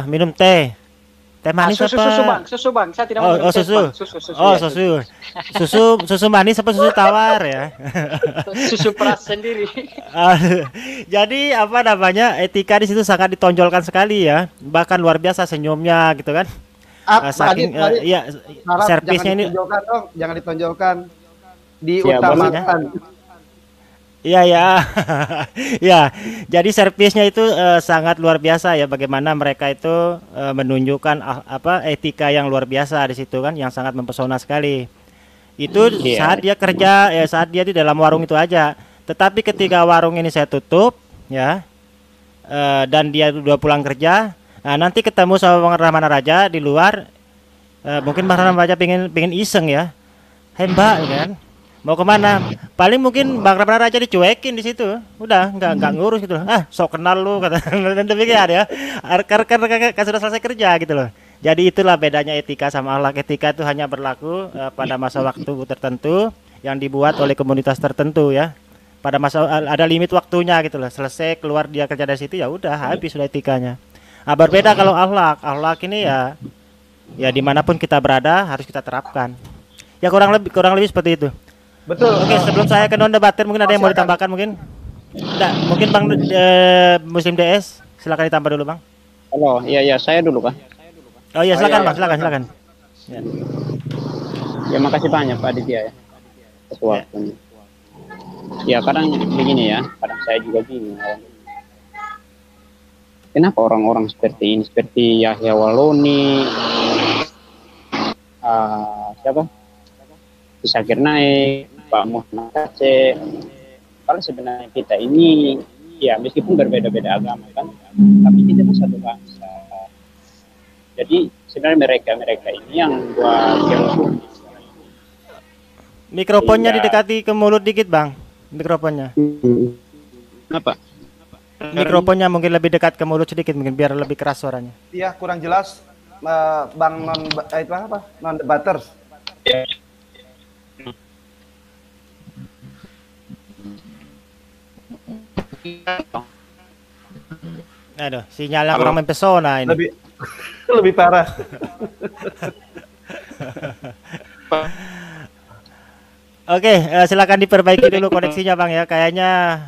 Minum teh manis apa? Susu bang, saya tidak mau minum susu manis apa susu tawar ya? Susu peras sendiri. Jadi apa namanya, etika di situ sangat ditonjolkan sekali ya, bahkan luar biasa senyumnya gitu kan. Saking ya servisnya ini jangan ditonjolkan, diutamakan. Iya ya. Jadi servisnya itu sangat luar biasa ya, bagaimana mereka itu menunjukkan etika yang luar biasa di situ kan, yang sangat mempesona sekali. Itu saat dia kerja ya, saat dia di dalam warung itu aja. Tetapi ketika warung ini saya tutup ya, dan dia udah pulang kerja, nanti ketemu sama Bang Ramana Raja di luar, mungkin Bang Ramana Raja pengen iseng ya, Mbak kan, Mau kemana? Paling mungkin Bang Rahman aja dicuekin di situ. Udah nggak ngurus gitu loh. Ah, sok kenal lu kata. Dan demikian ya. Karena kan sudah selesai kerja gitu loh. Jadi itulah bedanya etika sama akhlak. Etika itu hanya berlaku pada masa waktu tertentu yang dibuat oleh komunitas tertentu ya. Pada masa ada limit waktunya gitu loh. Selesai keluar dia kerja dari situ ya udah habis sudah etikanya. Nah, berbeda kalau akhlak. Akhlak ini ya dimanapun kita berada harus kita terapkan. Ya kurang lebih seperti itu. Betul. Oke, sebelum saya ke non debater mungkin ada yang mau ditambahkan mungkin? Enggak, mungkin Bang Muslim DS, silakan ditambah dulu, Bang. Halo, iya saya dulu, Pak. Oh iya, silakan Bang, silakan. Ya. Ya makasih banyak Pak Aditya ya. Atas waktunya. Ya kadang begini ya, kadang saya juga bingung. Kenapa orang-orang seperti ini, seperti Yahya Waloni, siapa? Zakir Naik, Pak Muhammad Aceh. Kalau sebenarnya kita ini ya meskipun berbeda-beda agama kan, tapi kita kan satu bangsa. Jadi sebenarnya mereka ini yang buat yang mikrofonnya didekati ke mulut dikit, Bang. Mikrofonnya. Apa? Mikrofonnya mungkin lebih dekat ke mulut sedikit mungkin biar lebih keras suaranya. Iya, kurang jelas Bang itu apa? Non debaters. Ya. Aduh, sinyalnya kurang mempesona ini. Lebih parah. Oke, silakan diperbaiki dulu koneksinya Bang ya. Kayaknya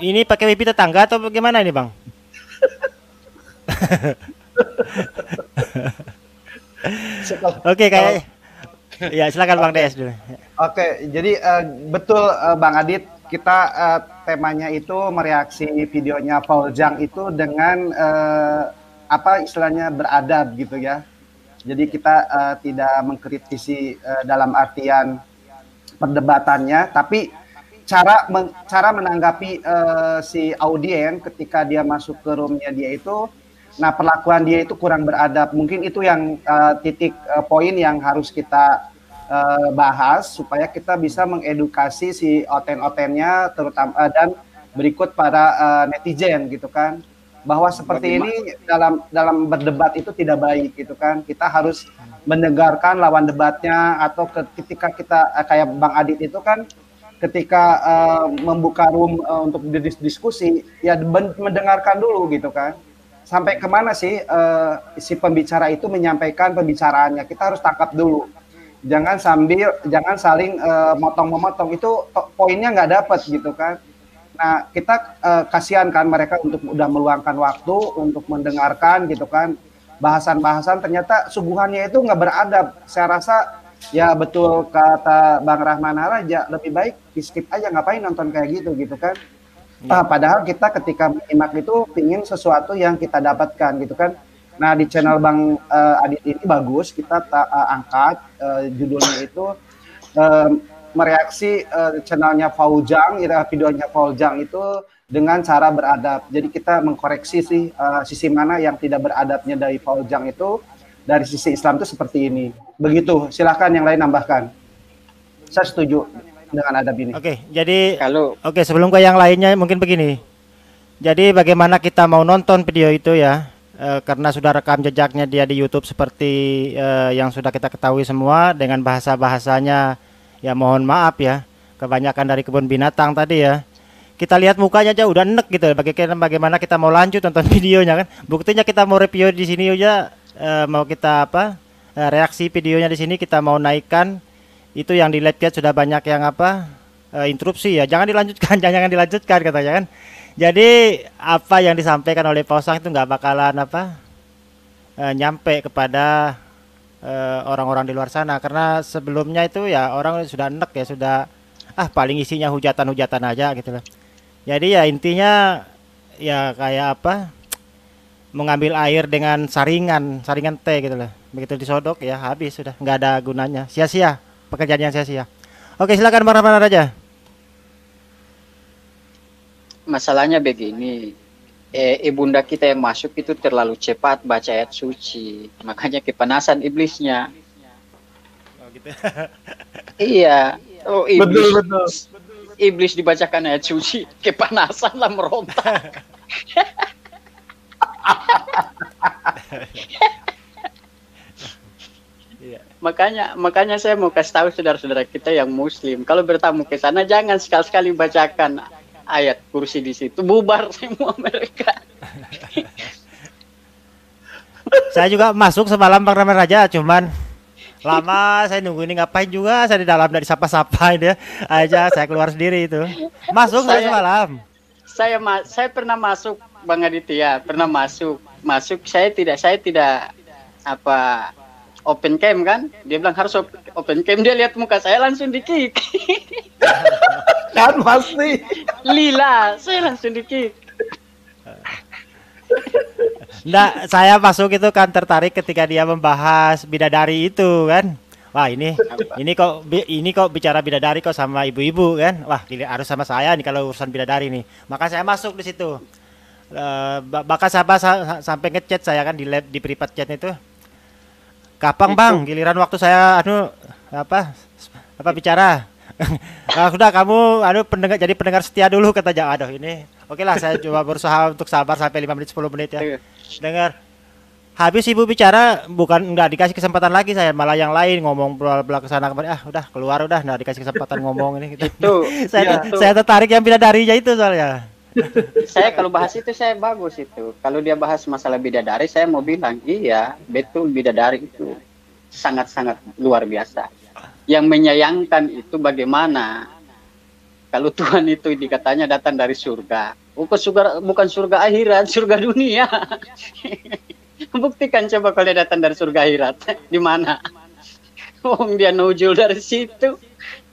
ini pakai wifi tetangga atau bagaimana ini Bang? Oke, kayak ya silakan Bang DS dulu. Oke, jadi betul Bang Adit, kita temanya itu mereaksi videonya Paul Zhang itu dengan apa istilahnya beradab gitu ya. Jadi kita tidak mengkritisi dalam artian perdebatannya, tapi cara menanggapi si audien ketika dia masuk ke roomnya dia itu, nah perlakuan dia itu kurang beradab. Mungkin itu yang titik poin yang harus kita bahas supaya kita bisa mengedukasi si oten-otennya terutama dan berikut para netizen gitu kan, bahwa seperti ini dalam berdebat itu tidak baik gitu kan. Kita harus mendengarkan lawan debatnya, atau ketika kita kayak Bang Adit itu kan ketika membuka room untuk diskusi ya mendengarkan dulu gitu kan, sampai kemana sih si pembicara itu menyampaikan pembicaraannya. Kita harus tangkap dulu, jangan saling motong-memotong, itu poinnya nggak dapat gitu kan. Nah kita kasihan kan mereka untuk udah meluangkan waktu untuk mendengarkan gitu kan, bahasan-bahasan ternyata suguhannya itu nggak beradab. Saya rasa ya betul kata Bang Rahman Haraja, lebih baik di skip aja, ngapain nonton kayak gitu kan. Padahal kita ketika menyimak itu pingin sesuatu yang kita dapatkan gitu kan. Nah di channel Bang Adit ini bagus, kita angkat judulnya itu mereaksi channelnya Fauzang, videonya Fauzang itu dengan cara beradab. Jadi kita mengkoreksi sih sisi mana yang tidak beradabnya dari Fauzang itu, dari sisi Islam itu seperti ini. Begitu, silahkan yang lain nambahkan. Saya setuju dengan adab ini. Oke, jadi sebelum ke yang lainnya mungkin begini. Jadi bagaimana kita mau nonton video itu ya, karena sudah rekam jejaknya dia di YouTube seperti yang sudah kita ketahui semua, dengan bahasa-bahasanya ya mohon maaf ya, kebanyakan dari kebun binatang tadi ya. Kita lihat mukanya aja udah enek gitu. Bagaimana kita mau lanjut nonton videonya kan? Buktinya kita mau review di sini aja, mau kita reaksi videonya di sini kita mau naikkan, itu yang di live chat sudah banyak yang interupsi ya, jangan dilanjutkan, jangan dilanjutkan katanya kan. Jadi apa yang disampaikan oleh Pausang itu nggak bakalan nyampe kepada orang-orang di luar sana, karena sebelumnya itu ya orang sudah enek ya, sudah paling isinya hujatan-hujatan aja gitu loh. Jadi ya intinya ya kayak mengambil air dengan saringan teh gitu loh. Begitu disodok ya habis, sudah nggak ada gunanya, sia-sia, pekerjaan yang sia-sia. Oke, silakan Bang aja. Masalahnya begini, ibunda kita yang masuk itu terlalu cepat baca ayat suci, makanya kepanasan iblisnya. Oh gitu. Iya, Oh, iblis. Iblis dibacakan ayat suci, kepanasan lah merontak. Makanya saya mau kasih tahu saudara-saudara kita yang muslim, kalau bertamu ke sana jangan sekali-sekali bacakan ayat kursi di situ, bubar semua mereka. Saya juga masuk semalam Bang Rahman Raja, cuman lama saya nunggu ini ngapain juga, saya di dalam dari sapa-sapa dia aja, saya keluar sendiri itu. Masuk saya semalam. Saya pernah masuk Bang Aditya, pernah masuk saya tidak apa open cam kan, dia bilang harus open cam, dia lihat muka saya langsung di-kick. Kan pasti lila, saya langsung di-kick. Nggak, saya masuk itu kan tertarik ketika dia membahas bidadari itu kan. Wah ini kok bicara bidadari kok sama ibu-ibu kan. Wah harus sama saya nih kalau urusan bidadari nih. Maka saya masuk di situ. Bahkan sampai ngechat saya kan di privat chat itu. Kapan Bang giliran waktu saya apa bicara. Udah kamu jadi pendengar setia dulu katanya. Aduh ini oke lah, saya coba berusaha untuk sabar sampai 5 menit 10 menit ya. Dengar. Habis ibu bicara nggak dikasih kesempatan lagi, saya malah yang lain ngomong bla ke sana kemari. Udah keluar udah nggak dikasih kesempatan ngomong ini gitu. Saya tertarik yang bidadarinya itu soalnya. Saya kalau bahas itu saya bagus itu. Kalau dia bahas masalah bidadari saya mau bilang iya betul, bidadari itu sangat-sangat luar biasa. Yang menyayangkan itu bagaimana kalau Tuhan itu dikatanya datang dari surga. Bukan surga akhirat, surga dunia. Buktikan coba kalau dia datang dari surga akhirat. Di mana? Dia nujul dari situ.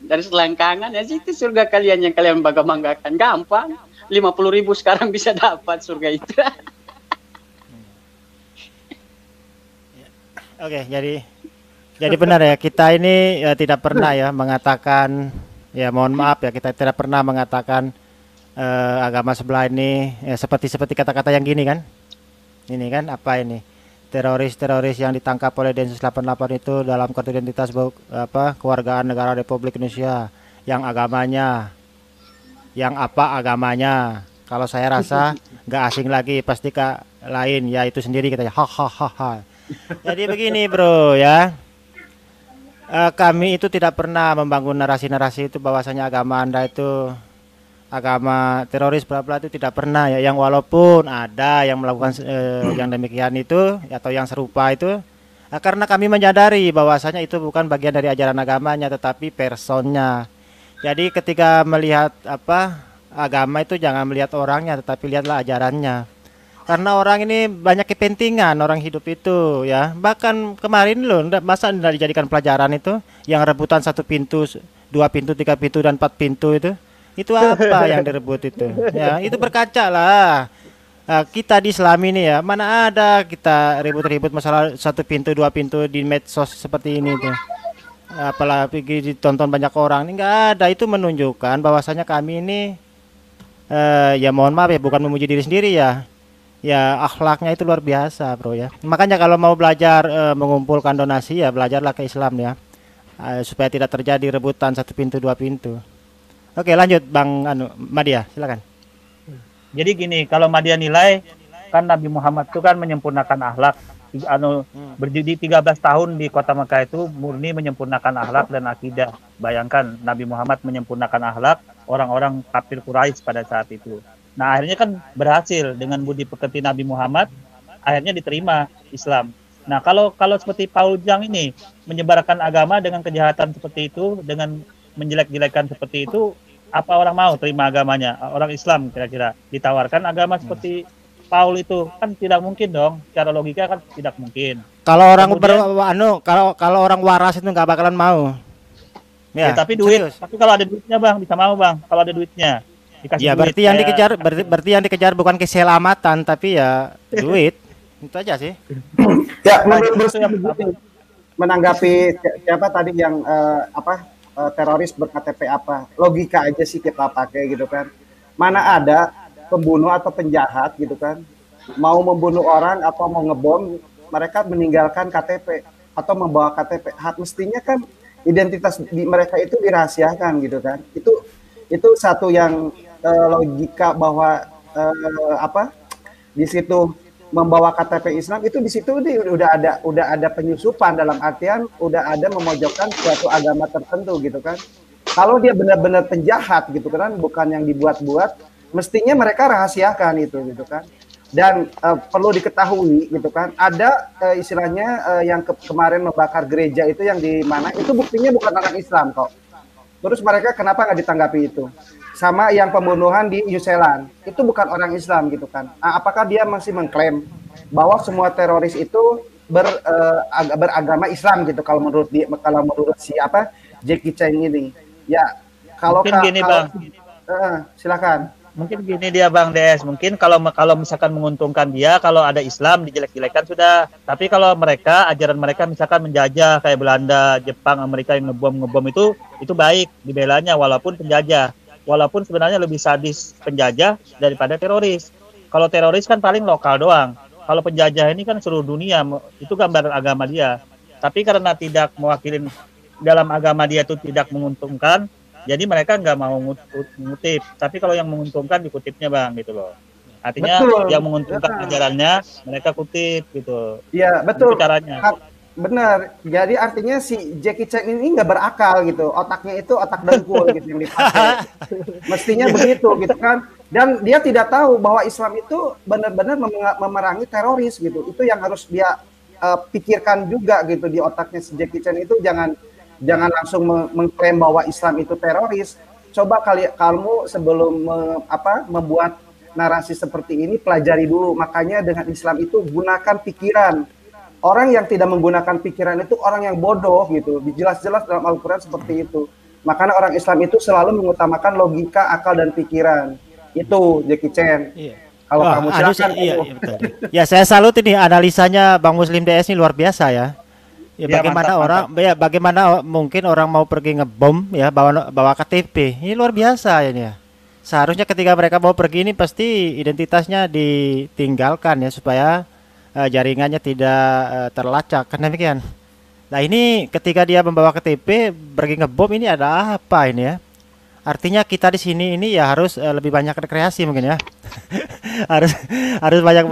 Dari selangkangan, ya situ surga kalian yang kalian bangga-banggakan. Gampang. 50.000 sekarang bisa dapat surga itu. Oke, jadi benar ya, kita ini tidak pernah ya mengatakan, ya mohon maaf ya, kita tidak pernah mengatakan agama sebelah ini ya, seperti kata-kata yang gini kan. Ini kan apa ini? Teroris yang ditangkap oleh Densus 88 itu dalam kartu identitas kewargaan negara Republik Indonesia yang agamanya agamanya. Kalau saya rasa nggak asing lagi, pasti lain ya itu sendiri katanya. Hahaha. Jadi begini bro ya. Kami itu tidak pernah membangun narasi-narasi itu bahwasanya agama Anda itu agama teroris bla bla, itu tidak pernah ya. Yang walaupun ada yang melakukan yang demikian itu atau yang serupa itu karena kami menyadari bahwasanya itu bukan bagian dari ajaran agamanya tetapi personnya. Jadi ketika melihat agama itu jangan melihat orangnya tetapi lihatlah ajarannya. Karena orang ini banyak kepentingan orang hidup itu ya. Bahkan kemarin loh, masa tidak dijadikan pelajaran itu yang rebutan 1 pintu, 2 pintu, 3 pintu dan 4 pintu itu. Itu apa yang direbut itu? Ya, itu berkaca lah. Kita di Islam ini ya, mana ada kita ribut-ribut masalah 1 pintu, 2 pintu di medsos seperti ini tuh. Apalagi ditonton banyak orang. Ini enggak ada, itu menunjukkan bahwasanya kami ini ya mohon maaf ya, bukan memuji diri sendiri ya. Ya akhlaknya itu luar biasa bro ya. Makanya kalau mau belajar mengumpulkan donasi ya belajarlah ke Islam ya, supaya tidak terjadi rebutan 1 pintu 2 pintu. Oke lanjut Bang Madia silakan. Jadi gini, kalau Madia nilai kan Nabi Muhammad itu kan menyempurnakan akhlak. Berdiri 13 tahun di kota Mekah itu murni menyempurnakan akhlak dan akidah. Bayangkan Nabi Muhammad menyempurnakan akhlak orang-orang kafir Quraisy pada saat itu. Nah akhirnya kan berhasil dengan budi pekerti Nabi Muhammad, akhirnya diterima Islam. Nah kalau seperti Paul Jang ini menyebarkan agama dengan kejahatan seperti itu, dengan menjelek-jelekan seperti itu, apa orang mau terima agamanya? Orang Islam kira-kira ditawarkan agama seperti Paul itu kan tidak mungkin dong. Secara logika kan tidak mungkin. Kalau orang kalau orang waras itu nggak bakalan mau. Ya tapi duit. Serius. Tapi kalau ada duitnya Bang bisa mau Bang. Kalau ada duitnya. Ya berarti yang dikejar berarti yang dikejar bukan keselamatan tapi ya duit. Itu aja sih. Ya menanggapi siapa tadi yang teroris berKTP apa, logika aja sih kita pakai gitu kan. Mana ada pembunuh atau penjahat gitu kan mau membunuh orang atau mau ngebom, mereka meninggalkan KTP atau membawa KTP. Hak mestinya kan identitas di mereka itu dirahasiakan gitu kan. Itu satu yang logika bahwa di situ membawa KTP Islam itu di situ udah ada penyusupan, dalam artian udah ada memojokkan suatu agama tertentu gitu kan. Kalau dia benar-benar penjahat gitu kan, bukan yang dibuat-buat, mestinya mereka rahasiakan itu gitu kan. Dan perlu diketahui gitu kan, ada istilahnya yang kemarin membakar gereja itu yang di mana itu buktinya bukan orang Islam kok. Terus mereka kenapa nggak ditanggapi itu? Sama yang pembunuhan di New Zealand, itu bukan orang Islam gitu kan. Apakah dia masih mengklaim bahwa semua teroris itu beragama Islam gitu kalau menurut siapa Jackie Chan ini? Ya, kalau gini, Bang. Silakan. Mungkin gini dia Bang Des, mungkin kalau misalkan menguntungkan dia, kalau ada Islam dijelek-jelekan sudah. Tapi kalau mereka, ajaran mereka misalkan menjajah kayak Belanda, Jepang, Amerika yang ngebom itu baik dibelanya walaupun penjajah. Walaupun sebenarnya lebih sadis penjajah daripada teroris. Kalau teroris kan paling lokal doang. Kalau penjajah ini kan seluruh dunia, itu gambaran agama dia. Tapi karena tidak mewakili dalam agama dia itu tidak menguntungkan, jadi mereka nggak mau mengutip. Tapi kalau yang menguntungkan dikutipnya Bang gitu loh. Artinya betul. Yang menguntungkan ajarannya mereka kutip gitu. Iya betul. Itu caranya. Benar. Jadi artinya si Jackie Chan ini nggak berakal gitu. Otaknya itu otak dengkul gitu yang dipakai. Mestinya begitu gitu kan. Dan dia tidak tahu bahwa Islam itu benar-benar memerangi teroris gitu. Itu yang harus dia pikirkan juga gitu di otaknya si Jackie Chan itu. Jangan langsung mengklaim bahwa Islam itu teroris. Coba kamu sebelum membuat narasi seperti ini pelajari dulu. Makanya dengan Islam itu gunakan pikiran. Orang yang tidak menggunakan pikiran itu orang yang bodoh gitu. Jelas-jelas dalam Al-Quran seperti itu. Makanya orang Islam itu selalu mengutamakan logika, akal, dan pikiran. Itu Jackie Chan. Iya. Kalau kamu silakan. Iya, betul. Ya saya salut ini analisanya Bang Muslim DS ini luar biasa ya. Ya, bagaimana mungkin orang mau pergi ngebom ya bawa KTP. Ini luar biasa ini ya. Seharusnya ketika mereka mau pergi ini pasti identitasnya ditinggalkan ya supaya jaringannya tidak terlacak, kan demikian. Nah ini ketika dia membawa KTP pergi ngebom, ini ada apa ini ya? Artinya kita di sini ini ya harus lebih banyak rekreasi mungkin ya. harus banyak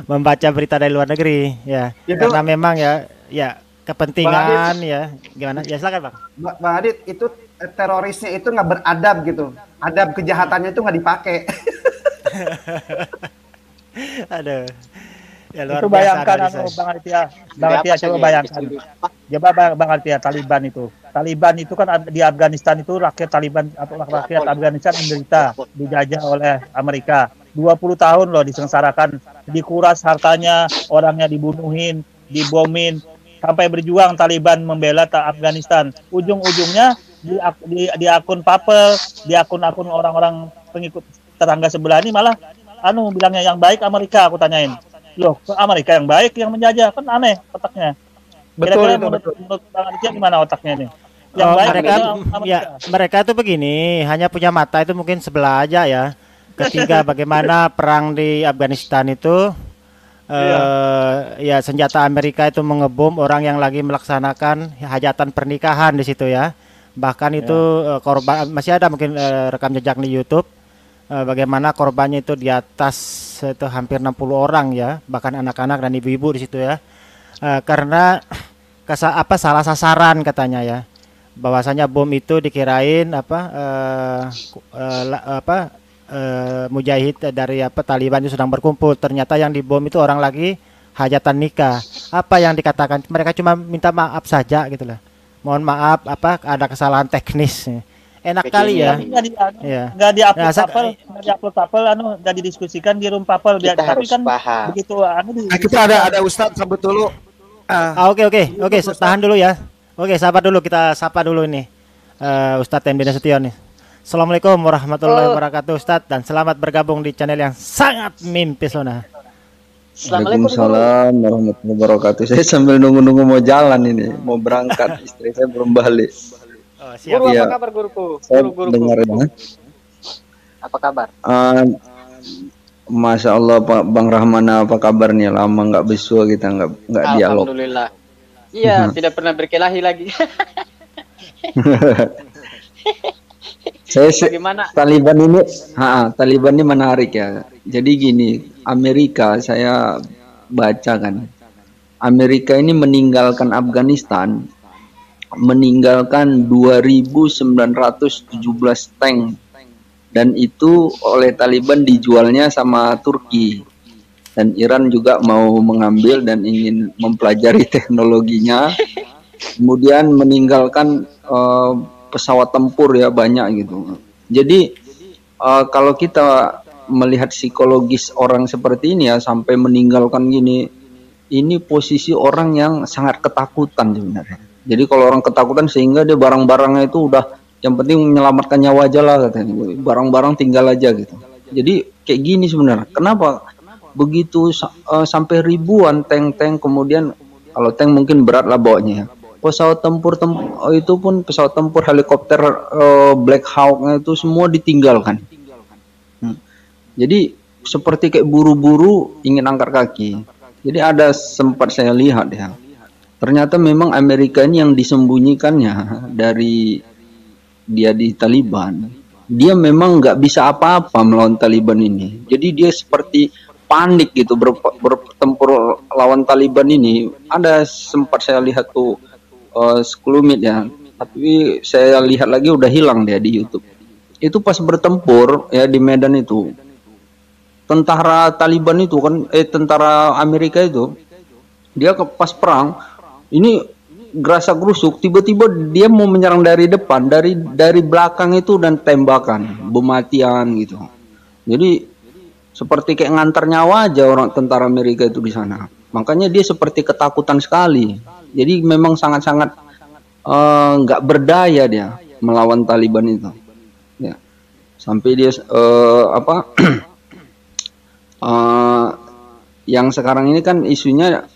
membaca berita dari luar negeri ya. Itu, karena memang ya kepentingan Adit, ya gimana? Ya silakan Bang. Bang Adit, itu terorisnya itu nggak beradab gitu. Adab kejahatannya itu nggak dipakai. Aduh. Ya, itu bayangkan Bang Altia coba bayangkan. Coba Bang Altia Taliban itu kan di Afghanistan itu rakyat Afghanistan menderita dijajah oleh Amerika. 20 tahun loh disengsarakan, dikuras hartanya, orangnya dibunuhin, dibomin, sampai berjuang Taliban membela Afghanistan. Ujung-ujungnya di akun Papel, di akun-akun orang-orang pengikut tetangga sebelah ini malah bilangnya yang baik Amerika. Aku tanyain, loh Amerika yang baik yang menjajah, kan aneh otaknya. Kira-kira menurut Bang Aditya gimana otaknya ini? Yang baik mereka itu begini, hanya punya mata itu mungkin sebelah aja ya. Ketika bagaimana perang di Afghanistan itu ya senjata Amerika itu mengebom orang yang lagi melaksanakan hajatan pernikahan di situ ya. Bahkan itu korban masih ada mungkin rekam jejak di YouTube. Bagaimana korbannya itu di atas itu hampir 60 orang ya, bahkan anak-anak dan ibu-ibu di situ ya, karena salah sasaran katanya ya, bahwasanya bom itu dikirain mujahid dari Taliban itu sedang berkumpul, ternyata yang dibom itu orang lagi hajatan nikah. Apa yang dikatakan, mereka cuma minta maaf saja gitu lah, mohon maaf ada kesalahan teknis. Enak kali ya. Nggak diupload Papel, nggak didiskusikan di room Papel. Tapi kan paham. Begitu kita ada Ustadz sambut dulu. Oke, tahan dulu ya. Oke, sabar dulu, kita sapa dulu ini Ustadz Tembina Sution nih. Assalamualaikum warahmatullahi wabarakatuh Ustadz, dan selamat bergabung di channel yang sangat mempesona. Waalaikumsalam warahmatullahi wabarakatuh. Saya sambil nunggu mau jalan ini, mau berangkat, istri saya belum balik. Guru, apa kabar guruku? Dengar. Apa kabar? Masya Allah Pak Bang Rahmana, apa kabarnya? Lama nggak bersua kita nggak dialog. Alhamdulillah. Iya, tidak pernah berkelahi lagi. Bagaimana? Taliban ini menarik ya. Jadi gini, Amerika saya baca kan, Amerika ini meninggalkan Afghanistan, meninggalkan 2.917 tank, dan itu oleh Taliban dijualnya sama Turki, dan Iran juga mau mengambil dan ingin mempelajari teknologinya. Kemudian meninggalkan pesawat tempur ya banyak gitu. Jadi kalau kita melihat psikologis orang seperti ini ya, sampai meninggalkan gini, ini posisi orang yang sangat ketakutan sebenarnya. Jadi kalau orang ketakutan sehingga dia barang-barangnya itu udah yang penting menyelamatkan nyawa aja lah katanya, barang-barang tinggal aja gitu. Jadi kayak gini sebenarnya. Kenapa begitu sampai ribuan tank-tank, kemudian kalau tank mungkin berat lah bawanya ya. Pesawat tempur itu pun pesawat tempur, helikopter Black Hawk itu semua ditinggalkan. Jadi seperti kayak buru-buru ingin angkat kaki. Jadi ada sempat saya lihat ya, ternyata memang Amerika ini yang disembunyikannya dari dia di Taliban. Dia memang nggak bisa apa-apa melawan Taliban ini. Jadi dia seperti panik gitu bertempur lawan Taliban ini. Ada sempat saya lihat tuh sekelumit ya, tapi saya lihat lagi udah hilang dia di YouTube. Itu pas bertempur ya di medan itu, tentara Taliban itu kan tentara Amerika itu, dia pas perang ini gerasa gerusuk, tiba-tiba dia mau menyerang dari depan, dari belakang itu, dan tembakan bematian gitu. Jadi seperti kayak ngantar nyawa aja orang tentara Amerika itu di sana. Makanya dia seperti ketakutan sekali. Jadi memang sangat-sangat nggak berdaya dia melawan Taliban itu. Ya. Sampai dia yang sekarang ini kan isunya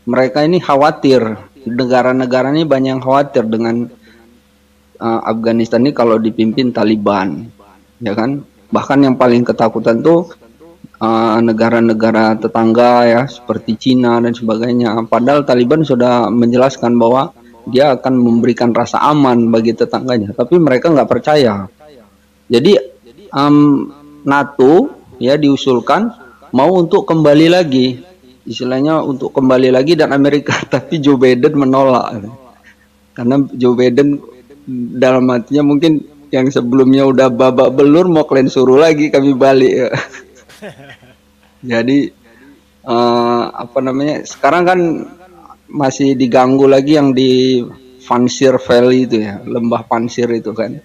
mereka ini khawatir, negara-negara ini banyak yang khawatir dengan Afghanistan ini kalau dipimpin Taliban, ya kan? Bahkan yang paling ketakutan tuh negara-negara tetangga ya, seperti Cina dan sebagainya. Padahal Taliban sudah menjelaskan bahwa dia akan memberikan rasa aman bagi tetangganya, tapi mereka nggak percaya. Jadi NATO ya diusulkan mau untuk kembali lagi, istilahnya untuk kembali lagi, dan Amerika, tapi Joe Biden menolak karena Joe Biden dalam hatinya mungkin yang sebelumnya udah babak belur, mau kalian suruh lagi kami balik. Jadi sekarang kan masih diganggu lagi yang di Pansir Valley itu ya, lembah Pansir itu kan.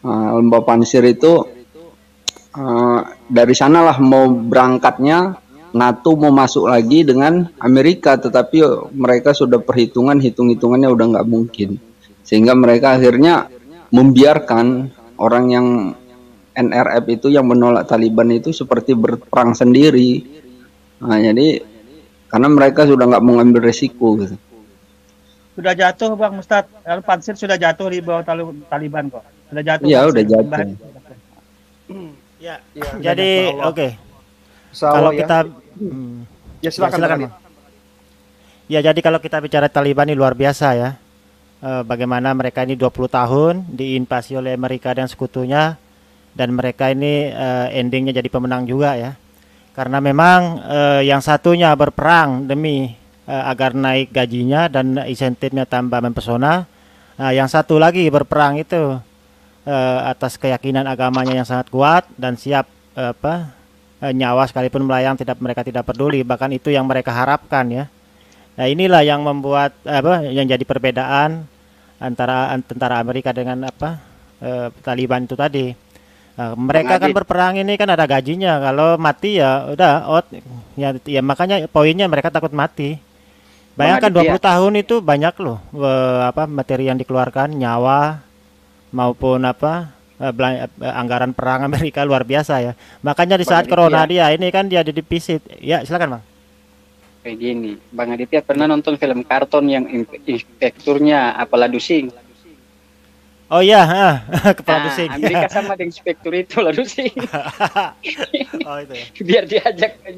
Lembah Pansir itu dari sanalah mau berangkatnya NATO, mau masuk lagi dengan Amerika, tetapi mereka sudah hitung-hitungannya udah nggak mungkin, sehingga mereka akhirnya membiarkan orang yang NRF itu yang menolak Taliban itu seperti berperang sendiri. Nah, jadi karena mereka sudah nggak mau ngambil resiko gitu. Sudah jatuh Bang Ustadz, Pansir sudah jatuh di bawah Taliban kok. Sudah jatuh. Iya, udah jatuh. Ya, jadi oke. Kalau kita ya silakan. Ya, jadi kalau kita bicara Taliban ini luar biasa ya. Bagaimana mereka ini 20 tahun diinvasi oleh Amerika dan sekutunya, dan mereka ini endingnya jadi pemenang juga ya. Karena memang yang satunya berperang demi agar naik gajinya dan insentifnya tambah mempesona. Yang satu lagi berperang itu atas keyakinan agamanya yang sangat kuat dan siap nyawa sekalipun melayang mereka tidak peduli, bahkan itu yang mereka harapkan ya. Nah, inilah yang membuat yang jadi perbedaan antara tentara Amerika dengan Taliban itu tadi. Mereka kan berperang ini kan ada gajinya, kalau mati ya udah out ya, makanya poinnya mereka takut mati. Bayangkan 20 tahun itu banyak loh materi yang dikeluarkan, nyawa maupun anggaran perang Amerika luar biasa ya. Makanya di saat corona ini kan dia di defisit. Ya, silakan Bang. Kayak gini, Bang Aditya pernah nonton film karton yang inspekturnya Apaladusing? Oh iya, kepala pusing. Amerika sama dengan spektur itu lalu sih. Oh itu ya. Biar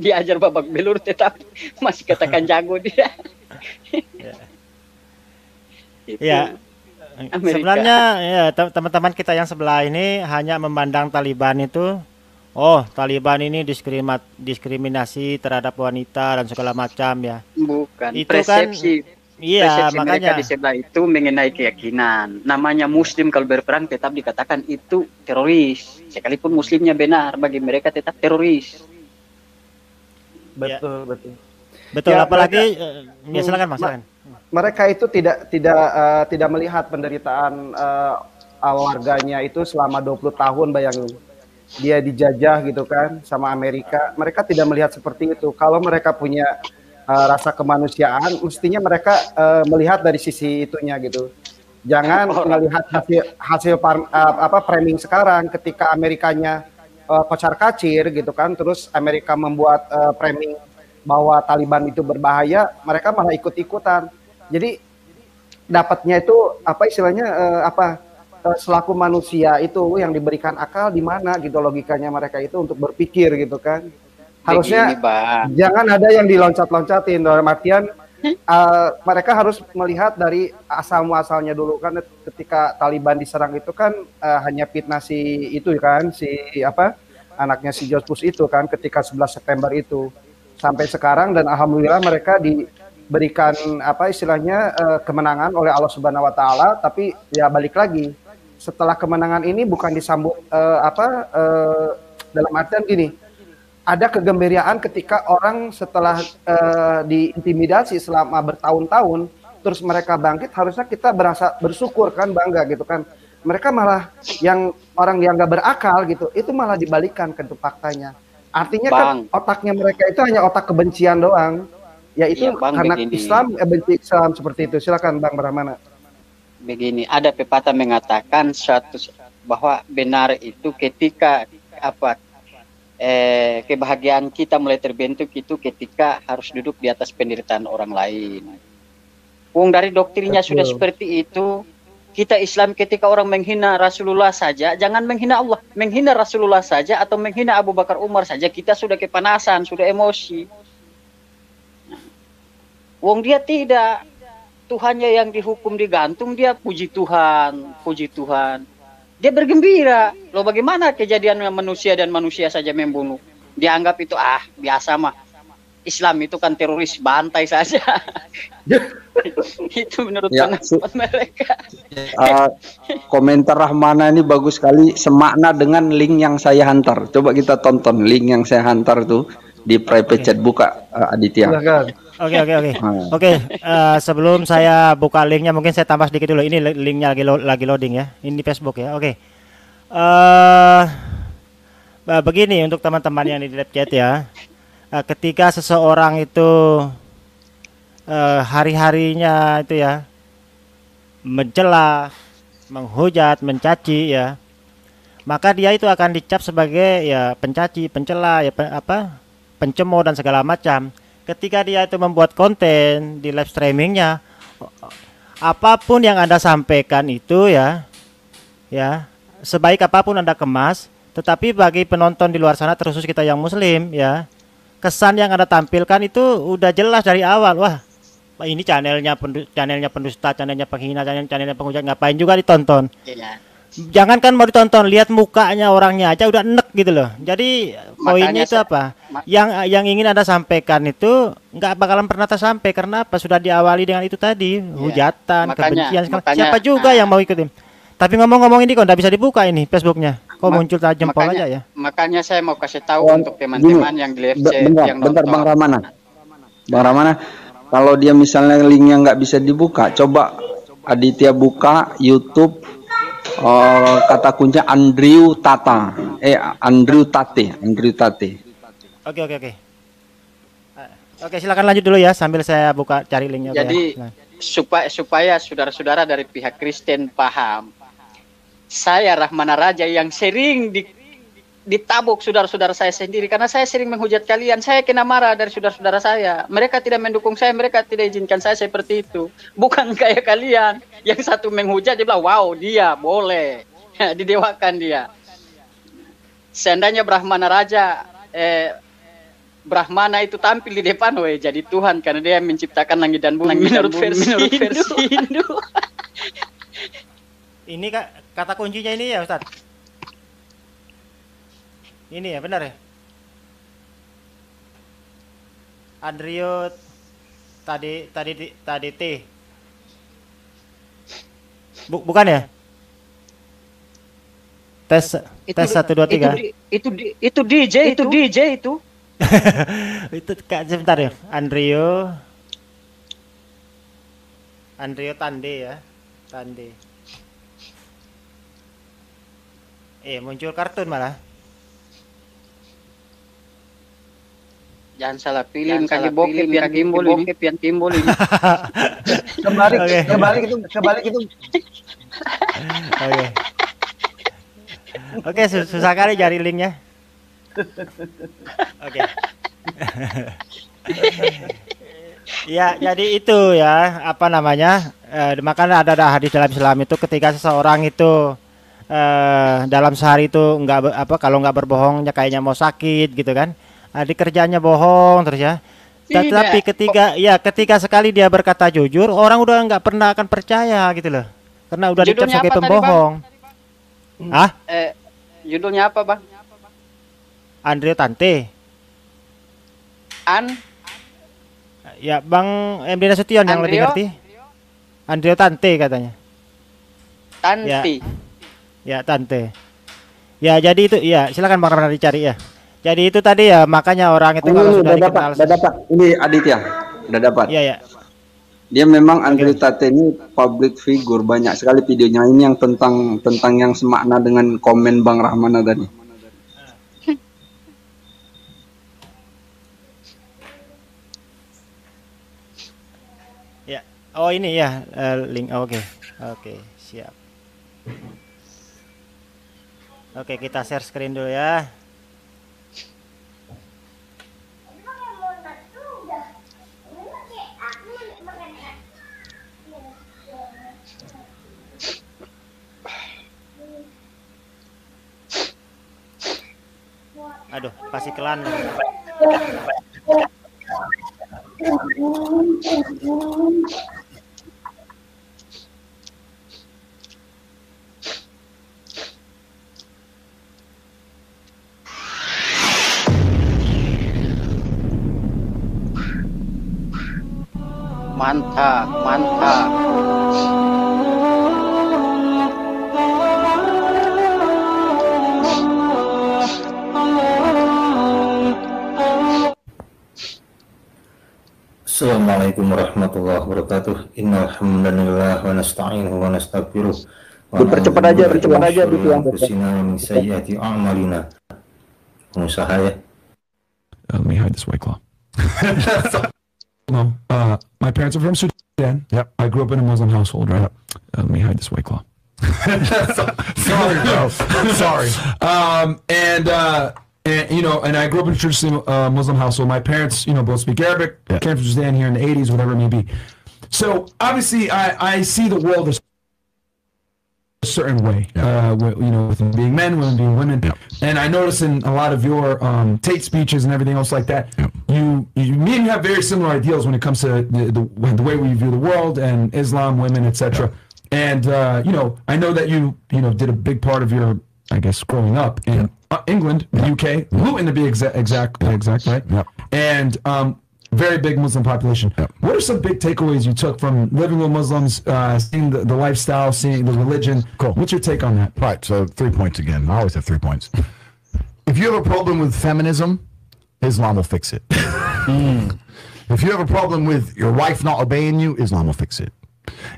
diajar babak belur tetap masih katakan jago dia. Itu. Ya. Amerika. Sebenarnya ya teman-teman kita yang sebelah ini hanya memandang Taliban itu, oh Taliban ini diskriminasi terhadap wanita dan segala macam ya. Bukan. Itu persepsi. kan, iya persepsi makanya. mereka di sebelah itu mengenai keyakinan. Namanya Muslim kalau berperang tetap dikatakan itu teroris. Sekalipun Muslimnya benar, bagi mereka tetap teroris. Betul, betul. Betul, Ya, apalagi ya silakan Mas. Silakan. Mereka itu tidak melihat penderitaan warganya itu selama 20 tahun, bayangin. Dia dijajah gitu kan sama Amerika. Mereka tidak melihat seperti itu. Kalau mereka punya rasa kemanusiaan, mestinya mereka melihat dari sisi itunya gitu. Jangan melihat hasil framing sekarang ketika Amerikanya kocar-kacir gitu kan, terus Amerika membuat framing bahwa Taliban itu berbahaya, mereka malah ikut-ikutan. Jadi dapatnya itu apa istilahnya selaku manusia itu yang diberikan akal di mana gitu logikanya mereka itu untuk berpikir gitu kan. Harusnya jangan ada yang diloncat-loncatin, dalam artian mereka harus melihat dari asal muasalnya dulu kan. Ketika Taliban diserang itu kan hanya fitnah si itu kan, si anaknya si George Bush itu kan ketika 11 September itu sampai sekarang, dan alhamdulillah mereka diberikan istilahnya kemenangan oleh Allah Subhanahu wa taala. Tapi ya balik lagi, setelah kemenangan ini bukan disambut dalam artian gini, ada kegembiraan ketika orang setelah diintimidasi selama bertahun-tahun terus mereka bangkit, harusnya kita berasa bersyukur kan, bangga gitu kan. Mereka malah yang orang yang nggak berakal gitu, itu malah dibalikan ke faktanya. Artinya kan otaknya mereka itu hanya otak kebencian doang. Yaitu karena begini. Islam benci Islam seperti itu. Silakan Bang Brahmana. Begini, ada pepatah mengatakan bahwa benar itu ketika kebahagiaan kita mulai terbentuk itu ketika harus duduk di atas penderitaan orang lain. Wong dari doktrinnya sudah seperti itu. Kita Islam ketika orang menghina Rasulullah saja, jangan menghina Allah, menghina Rasulullah saja atau menghina Abu Bakar Umar saja, kita sudah kepanasan, sudah emosi. Wong dia tidak, Tuhannya yang dihukum digantung, dia puji Tuhan, puji Tuhan. Dia bergembira. Loh bagaimana kejadian manusia dan manusia saja membunuh? Dianggap itu biasa mah. Islam itu kan teroris, bantai saja. Itu menurut pendapat mereka. Komentar Rahmana ini bagus sekali, semakna dengan link yang saya hantar. Coba kita tonton link yang saya hantar tuh di private chat. Buka Aditya. Oke. Sebelum saya buka linknya, mungkin saya tambah sedikit dulu. Ini linknya lagi loading ya. Ini Facebook ya. Oke. Begini untuk teman-teman yang di live chat ya. Ketika seseorang itu hari-harinya itu ya mencela, menghujat, mencaci ya, maka dia itu akan dicap sebagai ya pencaci, pencela, ya pencemooh dan segala macam. Ketika dia itu membuat konten di live streamingnya, apapun yang Anda sampaikan itu ya sebaik apapun Anda kemas, tetapi bagi penonton di luar sana, terkhusus kita yang Muslim ya, kesan yang Anda tampilkan itu udah jelas dari awal. Wah, ini channelnya pendusta, channelnya penghina, channelnya penghujat, ngapain juga ditonton? Iya. Jangan kan mau ditonton, lihat mukanya orangnya aja udah enek gitu loh. Jadi poinnya itu apa? Yang ingin Anda sampaikan itu nggak bakalan pernah tersampai. Karena apa? Sudah diawali dengan itu tadi, hujatan, kebencian. Siapa juga yang mau ikutin? Tapi ngomong-ngomong ini kok nggak bisa dibuka ini Facebooknya. Kok muncul jempol aja ya? Makanya saya mau kasih tahu untuk teman-teman yang di live chat yang nonton. Bentar Bang Ramana, kalau dia misalnya linknya nggak bisa dibuka, coba Aditya buka YouTube kata kunci Andrew Tate. Oke. Oke, silakan lanjut dulu ya sambil saya buka cari linknya. Jadi supaya saudara-saudara dari pihak Kristen paham, saya Rahmana Raja yang sering ditabuk saudara-saudara saya sendiri karena saya sering menghujat kalian. Saya kena marah dari saudara-saudara saya. Mereka tidak mendukung saya, mereka tidak izinkan saya seperti itu. Bukan kayak kalian yang satu menghujat dia bilang, "Wow, dia boleh." Didewakan dia. Seandainya Brahmana Raja Brahmana itu tampil di depan, jadi Tuhan karena dia menciptakan langit dan bumi menurut versi Hindu. Ini kata kuncinya ini ya Ustaz. Ini ya benar ya. Andrio tadi T. Bukan ya? Tes 1 2 3. Itu DJ itu. Itu sebentar ya. Andrio Tande ya. Tande. Muncul kartun malah. Jangan salah pilih kaki bokep yang timbul ini. Kebalik itu. Oke, susah kali cari linknya. Oke. Ya, jadi itu ya, apa namanya? Makanya ada hadis dalam Islam itu ketika seseorang itu dalam sehari itu kalau nggak berbohongnya kayaknya mau sakit gitu kan. Di kerjanya bohong terus ya. Tapi ketika sekali dia berkata jujur, orang udah nggak pernah akan percaya gitu loh. Karena udah dicap sebagai pembohong. Judulnya apa, Bang? Andrio Tante. Ya, Bang MD Nasution yang lebih ngerti. Andrio Tante katanya. Tanti. Ya, Tante. Ya, jadi itu ya, silakan Bang Ramdan dicari ya. Jadi itu tadi ya, makanya orang itu kalau sudah dikenal. Udah dapat. Ini Aditya. Udah dapat. Iya. Dia memang Andrio Tate ini public figure, banyak sekali videonya ini yang tentang yang semakna dengan komen Bang Rahmana tadi. Ya. Oh ini ya link. Oke, siap. Oke, kita share screen dulu ya. Aduh, pasti kelan. Mantap. Assalamualaikum warahmatullahi wabarakatuh. Innal hamdalillah wa nasta'inuhu wa nastaghfiruh. Bercepat aja gitu yang min sayyiati a'malina. Pengusaha ya. Let me hide this white claw. No, my parents are from Sudan. Yep. I grew up in a Muslim household, right? Let me hide this white claw. Sorry, bro. Sorry. And you know, and I grew up in a traditional Muslim household. My parents, you know, both speak Arabic. Yeah. Came from Sudan here in the 80s, whatever it may be. So obviously, I see the world as a certain way. Yeah. You know, with them being men, women being women. Yeah. And I notice in a lot of your Tate speeches and everything else like that, yeah. Me and you have very similar ideals when it comes to the way we view the world and Islam, women, etc. Yeah. And you know, I know that you know did a big part of your, I guess, growing up in England, the UK, Luton to be exact, right? Yep. And very big Muslim population. Yep. What are some big takeaways you took from living with Muslims, seeing the lifestyle, seeing the religion? Cool. What's your take on that? Right, so 3 points again. I always have 3 points. If you have a problem with feminism, Islam will fix it. If you have a problem with your wife not obeying you, Islam will fix it.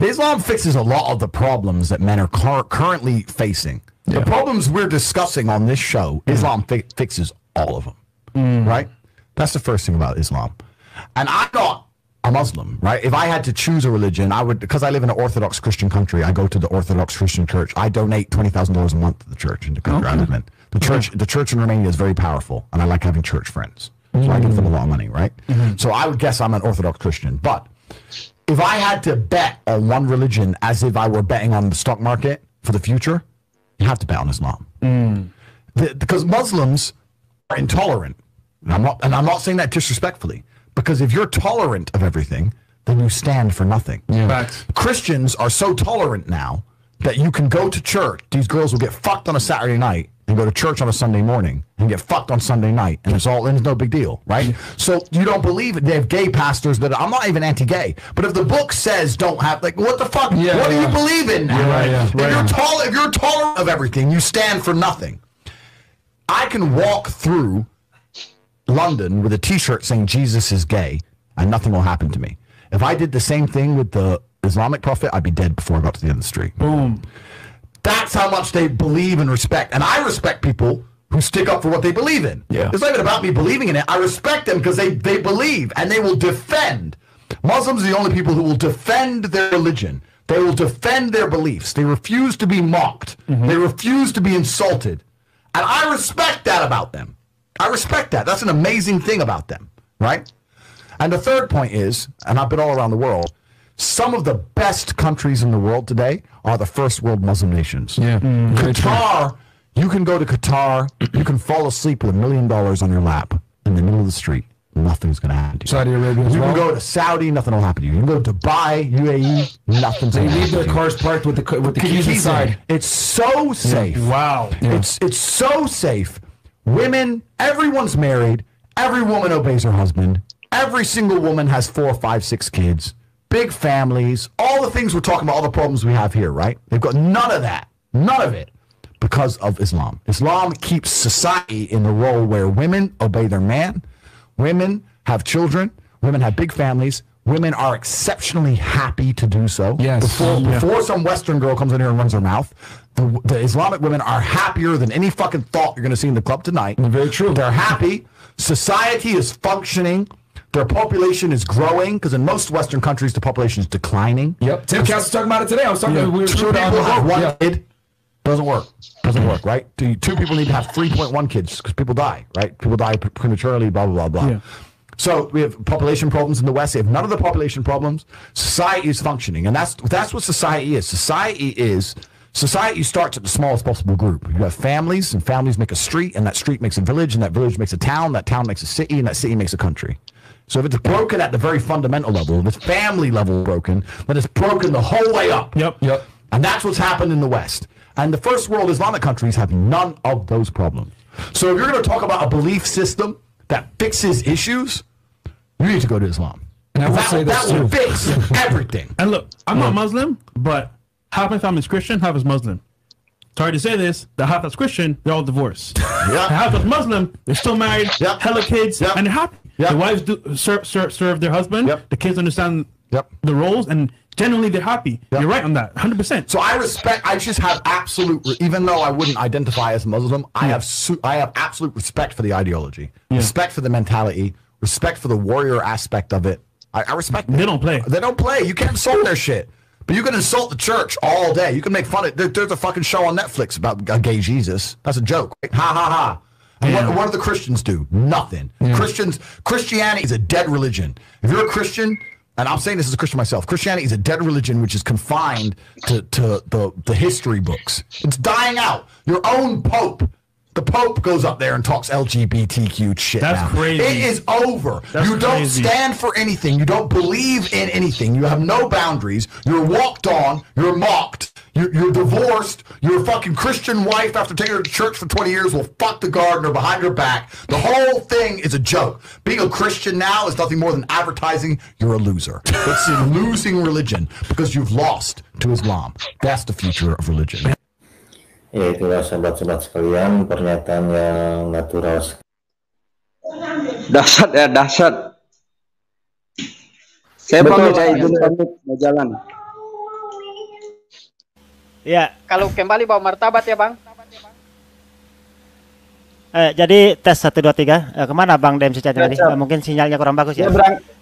Islam fixes a lot of the problems that men are currently facing. The problems we're discussing on this show, Islam fixes all of them, right? That's the first thing about Islam. And I'm not a Muslim, right? If I had to choose a religion, I would, because I live in an Orthodox Christian country, I go to the Orthodox Christian church. I donate $20,000 a month to the church in the country I live in. The church in Romania is very powerful, and I like having church friends. So I give them a lot of money, right? So I would guess I'm an Orthodox Christian. But if I had to bet on one religion as if I were betting on the stock market for the future, you have to bet on Islam. Because Muslims are intolerant. And I'm not saying that disrespectfully. Because if you're tolerant of everything, then you stand for nothing. Christians are so tolerant now that you can go to church. These girls will get fucked on a Saturday night and go to church on a Sunday morning and get fucked on Sunday night, and it's no big deal, right? So you don't believe it. They have gay pastors that I'm not even anti-gay, but if the book says don't have, like, what the fuck? What do you believe in now? If you're tolerant of everything, you stand for nothing. I can walk through London with a T-shirt saying Jesus is gay, and nothing will happen to me. If I did the same thing with the Islamic prophet, I'd be dead before I got to the end of the street. Boom. That's how much they believe and respect. And I respect people who stick up for what they believe in. It's not even about me believing in it. I respect them because they believe and they will defend. Muslims are the only people who will defend their religion. They will defend their beliefs. They refuse to be mocked. They refuse to be insulted. And I respect that about them. I respect that. That's an amazing thing about them, right? And the third point is, and I've been all around the world, some of the best countries in the world today are the first world Muslim nations. Qatar, you can go to Qatar, you can fall asleep with $1 million on your lap in the middle of the street. Nothing's going to happen to you. Saudi Arabia as You well? can go to Saudi, nothing will happen to you. You can go to Dubai, UAE, nothing's They going to leave happen their to you. cars parked with the keys inside. It's so safe. Wow. It's so safe. Women, everyone's married. Every woman obeys her husband. Every single woman has 4, 5, 6 kids. Big families. All the things we're talking about, all the problems we have here, right? They've got none of that. None of it. Because of Islam. Islam keeps society in the role where women obey their man. Women have children. Women have big families. Women are exceptionally happy to do so. Before some Western girl comes in here and runs her mouth, the Islamic women are happier than any fucking thought you're going to see in the club tonight. Very true. They're happy. Society is functioning. Their population is growing because in most Western countries the population is declining. Tim Cass was talking about it today. I was talking. We were Two showing people have one kid. kid. Doesn't work. Doesn't work, right? Two people need to have 3.1 kids because people die, right? People die prematurely, blah, blah, blah, blah. So we have population problems in the West. They have none of the population problems. Society is functioning. And that's what society is. Society starts at the smallest possible group. You have families, and families make a street, and that street makes a village, and that village makes a town, that town makes a city, and that city makes a country. So if it's broken at the very fundamental level, if it's family level broken, then it's broken the whole way up. And that's what's happened in the West. And the first world Islamic countries have none of those problems. So if you're going to talk about a belief system that fixes issues, you need to go to Islam. And I will say this that will too. fix everything. And look, I'm not Muslim, but half my family's Christian, half is Muslim. Sorry to say this, the half that's Christian, they're all divorced. The half that's Muslim, they're still married, hella kids, and they're happy. The wives do serve their husband. The kids understand the roles, and generally they're happy. You're right on that, 100%. So I just have absolute, even though I wouldn't identify as Muslim, I have absolute respect for the ideology, respect for the mentality, respect for the warrior aspect of it. I respect it. They don't play. They don't play. You can't insult their shit. But you can insult the church all day. You can make fun of it. There's a fucking show on Netflix about a gay Jesus. That's a joke. Right? Ha ha ha. And what do the Christians do? Nothing. Christianity is a dead religion. If you're a Christian, and I'm saying this as a Christian myself, Christianity is a dead religion which is confined to the history books. It's dying out. Your own Pope. The Pope goes up there and talks LGBTQ shit. That's crazy. It is over. You don't stand for anything. You don't believe in anything. You have no boundaries. You're walked on. You're mocked. You're divorced. Your fucking Christian wife, after taking her to church for 20 years, will fuck the gardener behind her back. The whole thing is a joke. Being a Christian now is nothing more than advertising you're a loser. It's a losing religion because you've lost to Islam. That's the future of religion. Ya, itulah sobat-sobat sekalian, pernyataan yang natural. Dahsyat ya, dahsyat. Saya pamit, saya izin pamit, mau jalan. Ya. Kalau kembali bawa martabat ya, Bang. Jadi tes 1 2 3. Kemana Bang DMC tadi? Mungkin sinyalnya kurang bagus ya.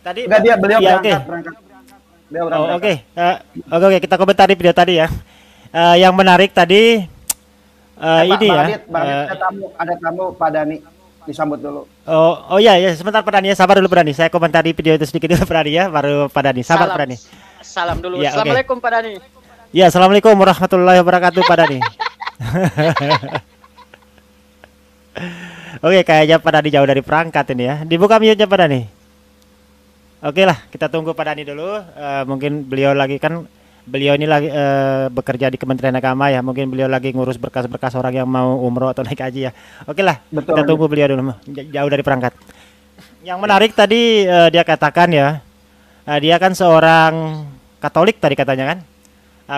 Tadi beliau berangkat. Oke, kita komentari video tadi ya. Yang menarik tadi Ini ya. Bang Adit, ada tamu Pak Dani, disambut dulu. Oh iya ya, sebentar Pak Dani ya, sabar dulu Pak Dani. Saya komentari video itu sedikit dulu Pak Dani ya, baru Pak Dani. Sabar Pak Dani. Salam dulu. Ya, Assalamualaikum Pak Dani. Ya, assalamualaikum warahmatullahi wabarakatuh Pak Dani. Oke, kayaknya Pak Dani jauh dari perangkat ini ya. Dibuka mute-nya Pak Dani. Oke lah, kita tunggu Pak Dani dulu. Mungkin beliau lagi kan, beliau ini lagi bekerja di Kementerian Agama ya. Mungkin beliau lagi ngurus berkas-berkas orang yang mau umroh atau naik haji ya. Oke lah, kita tunggu beliau dulu. Jauh dari perangkat. Yang menarik tadi dia katakan ya, dia kan seorang Katolik tadi katanya kan.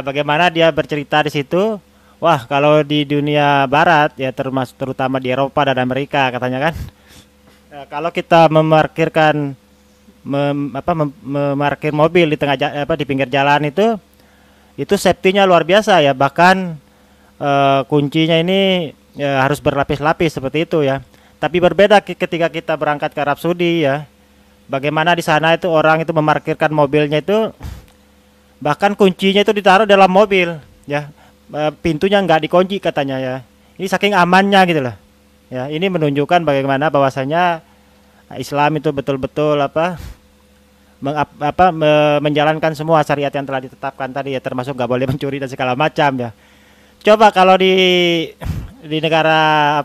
Bagaimana dia bercerita di situ? Wah, kalau di dunia Barat ya, terutama di Eropa dan Amerika katanya kan, kalau kita memarkirkan memarkir mobil di tengah di pinggir jalan itu safety-nya luar biasa ya, bahkan kuncinya ini ya, harus berlapis-lapis seperti itu ya. Tapi berbeda ketika kita berangkat ke Arab Saudi ya, bagaimana di sana itu orang itu memarkirkan mobilnya itu bahkan kuncinya itu ditaruh dalam mobil ya, pintunya nggak dikunci katanya ya. Ini saking amannya gitu loh ya. Ini menunjukkan bagaimana bahwasanya Islam itu betul-betul menjalankan semua syariat yang telah ditetapkan tadi ya, termasuk nggak boleh mencuri dan segala macam ya. Coba kalau di negara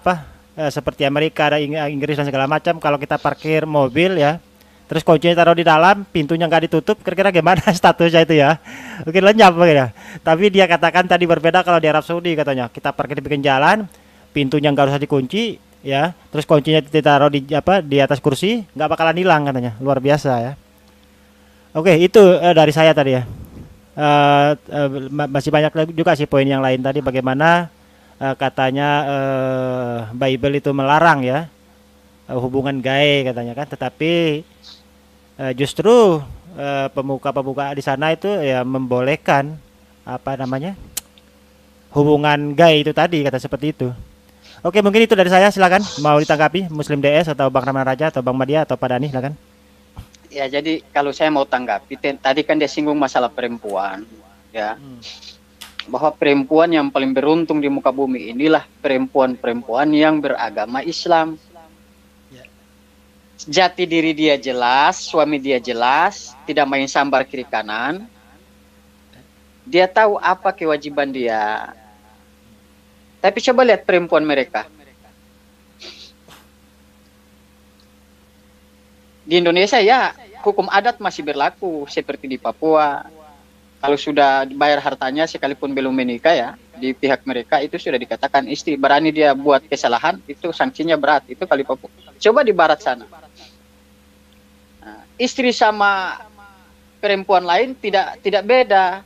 seperti Amerika, ada Inggris dan segala macam, kalau kita parkir mobil ya, terus kuncinya taruh di dalam, pintunya nggak ditutup, kira-kira gimana statusnya itu ya? Mungkin lenyap ya. Tapi dia katakan tadi berbeda kalau di Arab Saudi katanya, kita parkir di pinggir jalan, pintunya nggak usah dikunci ya, terus kuncinya ditaruh di atas kursi, nggak bakalan hilang katanya. Luar biasa ya. Oke, itu dari saya tadi ya. Masih banyak juga sih poin yang lain tadi, bagaimana katanya Bible itu melarang ya hubungan gay katanya kan, tetapi justru pemuka-pemuka di sana itu ya membolehkan hubungan gay itu tadi, kata seperti itu. Oke, mungkin itu dari saya, silakan mau ditanggapi Muslim DS atau Bang Rahman Raja atau Bang Madia atau Pak Dani, silakan. Ya, jadi kalau saya mau tanggapi, tadi kan dia singgung masalah perempuan ya. Bahwa perempuan yang paling beruntung di muka bumi inilah perempuan-perempuan yang beragama Islam. Jati diri dia jelas, suami dia jelas, tidak main sambar kiri kanan. Dia tahu apa kewajiban dia. Tapi coba lihat perempuan mereka. Di Indonesia ya, hukum adat masih berlaku seperti di Papua. Kalau sudah dibayar hartanya sekalipun belum menikah ya, di pihak mereka itu sudah dikatakan istri. Berani dia buat kesalahan, itu sanksinya berat. Itu kali Papua. Coba di barat sana. Nah, istri sama perempuan lain tidak beda.